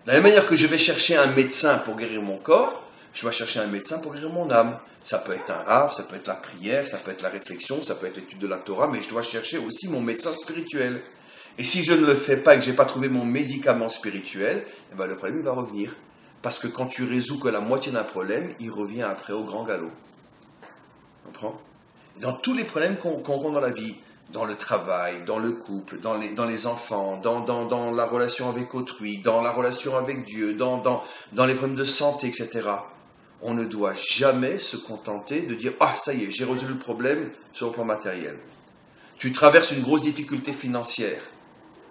de la même manière que je vais chercher un médecin pour guérir mon corps, je vais chercher un médecin pour guérir mon âme. Ça peut être un rave, ça peut être la prière, ça peut être la réflexion, ça peut être l'étude de la Torah, mais je dois chercher aussi mon médecin spirituel. Et si je ne le fais pas et que je n'ai pas trouvé mon médicament spirituel, eh ben le problème il va revenir. Parce que quand tu résous que la moitié d'un problème, il revient après au grand galop. Tu comprends ? Dans tous les problèmes qu'on rencontre dans la vie, dans le travail, dans le couple, dans les enfants, dans la relation avec autrui, dans la relation avec Dieu, dans les problèmes de santé, etc. On ne doit jamais se contenter de dire « Ah, ça y est, j'ai résolu le problème sur le plan matériel. » Tu traverses une grosse difficulté financière.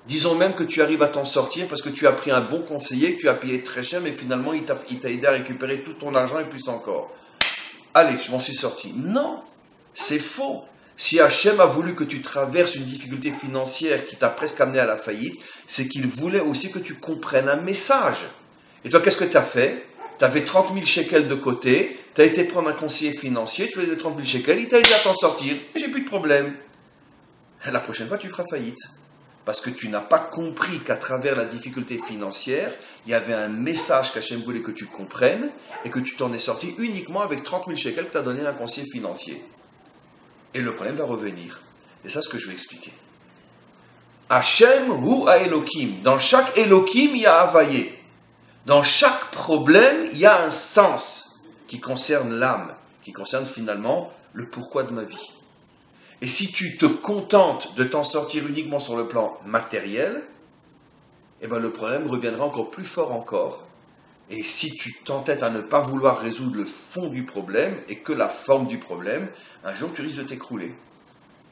Disons même que tu arrives à t'en sortir parce que tu as pris un bon conseiller, que tu as payé très cher, mais finalement il t'a aidé à récupérer tout ton argent et plus encore. Allez, je m'en suis sorti. Non, c'est faux. Si Hachem a voulu que tu traverses une difficulté financière qui t'a presque amené à la faillite, c'est qu'il voulait aussi que tu comprennes un message. Et toi, qu'est-ce que tu as fait ? Tu avais 30 000 shekels de côté, tu as été prendre un conseiller financier, tu lui as donné 30 000 shekels, il t'a aidé à t'en sortir, et j'ai plus de problème. La prochaine fois, tu feras faillite. Parce que tu n'as pas compris qu'à travers la difficulté financière, il y avait un message qu'Hachem voulait que tu comprennes, et que tu t'en es sorti uniquement avec 30 000 shekels que tu as donné à un conseiller financier. Et le problème va revenir. Et ça, c'est ce que je vais expliquer. Hachem hu ha-Elokim. Dans chaque Elokim, il y a Havaye. Dans chaque problème, il y a un sens qui concerne l'âme, qui concerne finalement le pourquoi de ma vie. Et si tu te contentes de t'en sortir uniquement sur le plan matériel, eh ben le problème reviendra encore plus fort encore. Et si tu t'entêtes à ne pas vouloir résoudre le fond du problème et que la forme du problème, un jour tu risques de t'écrouler.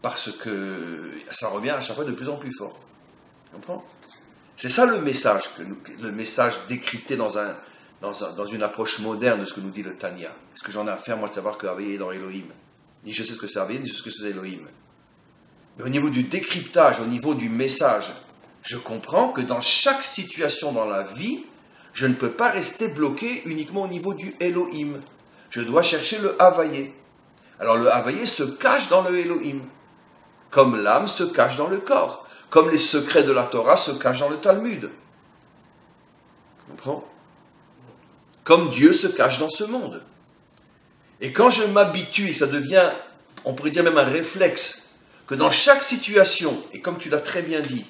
Parce que ça revient à chaque fois de plus en plus fort. Tu comprends ? C'est ça le message décrypté dans une approche moderne de ce que nous dit le Tanya. Est-ce que j'en ai à faire, moi, de savoir que Havaye est dans Elohim ? Ni je sais ce que c'est Havaye, ni je sais ce que c'est Elohim. Mais au niveau du décryptage, au niveau du message, je comprends que dans chaque situation dans la vie, je ne peux pas rester bloqué uniquement au niveau du Elohim. Je dois chercher le Havaye. Alors le Havaye se cache dans le Elohim, comme l'âme se cache dans le corps, comme les secrets de la Torah se cachent dans le Talmud. Tu comprends ? Comme Dieu se cache dans ce monde. Et quand je m'habitue, et ça devient, on pourrait dire même un réflexe, que dans chaque situation, et comme tu l'as très bien dit,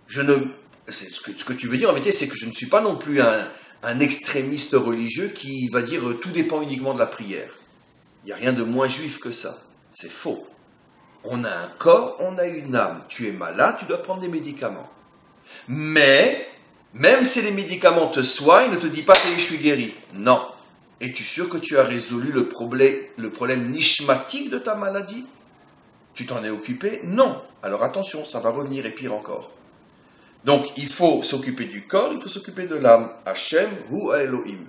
ce que tu veux dire en vérité, c'est que je ne suis pas non plus un extrémiste religieux qui va dire tout dépend uniquement de la prière. Il n'y a rien de moins juif que ça. C'est faux. On a un corps, on a une âme. Tu es malade, tu dois prendre des médicaments. Mais, même si les médicaments te soignent, ne te dis pas que je suis guéri. Non. Es-tu sûr que tu as résolu le problème nishmatique de ta maladie ? Tu t'en es occupé ? Non. Alors attention, ça va revenir et pire encore. Donc, il faut s'occuper du corps, il faut s'occuper de l'âme. Hachem, Hu Elohim.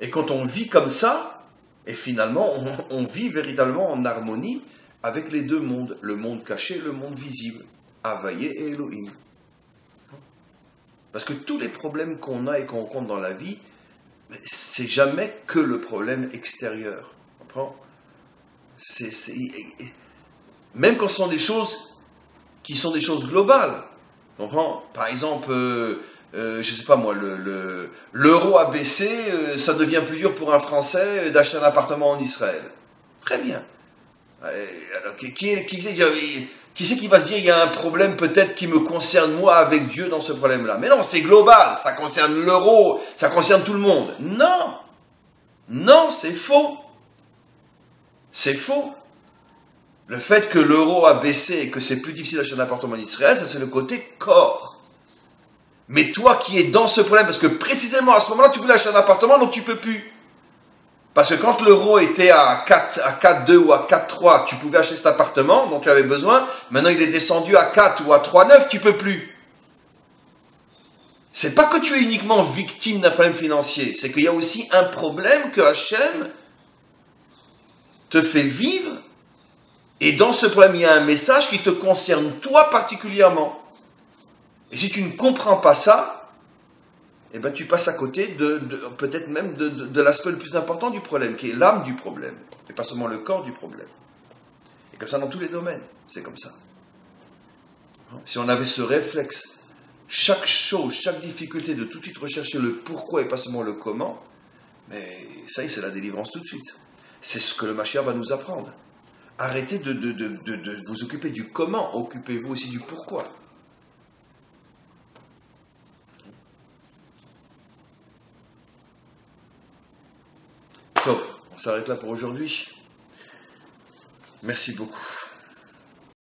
Et quand on vit comme ça, et finalement, on vit véritablement en harmonie avec les deux mondes, le monde caché et le monde visible, Havaye et Elohim. Parce que tous les problèmes qu'on a et qu'on rencontre dans la vie, c'est jamais que le problème extérieur. Comprends ? Même quand ce sont des choses qui sont des choses globales. Comprends ? Par exemple, je sais pas moi, l'euro a baissé, ça devient plus dur pour un Français d'acheter un appartement en Israël. Très bien. Alors, qui c'est qui va se dire il y a un problème peut-être qui me concerne moi avec Dieu dans ce problème-là? Mais non, c'est global, ça concerne l'euro, ça concerne tout le monde. Non, non, c'est faux. C'est faux. Le fait que l'euro a baissé et que c'est plus difficile d'acheter un appartement en Israël, ça c'est le côté corps. Mais toi qui es dans ce problème, parce que précisément à ce moment-là, tu voulais acheter un appartement, donc tu peux plus. Parce que quand l'euro était à 4,2 ou à 4,3, tu pouvais acheter cet appartement dont tu avais besoin. Maintenant, il est descendu à 4 ou à 3,9, tu peux plus. C'est pas que tu es uniquement victime d'un problème financier, c'est qu'il y a aussi un problème que Hachem te fait vivre. Et dans ce problème, il y a un message qui te concerne toi particulièrement. Et si tu ne comprends pas ça, eh ben, tu passes à côté peut-être même de l'aspect le plus important du problème, qui est l'âme du problème, et pas seulement le corps du problème. Et comme ça dans tous les domaines, c'est comme ça. Si on avait ce réflexe, chaque chose, chaque difficulté, de tout de suite rechercher le pourquoi et pas seulement le comment, mais ça y est, c'est la délivrance tout de suite. C'est ce que le Mashiach va nous apprendre. Arrêtez de vous occuper du comment, occupez-vous aussi du pourquoi. Top, on s'arrête là pour aujourd'hui. Merci beaucoup.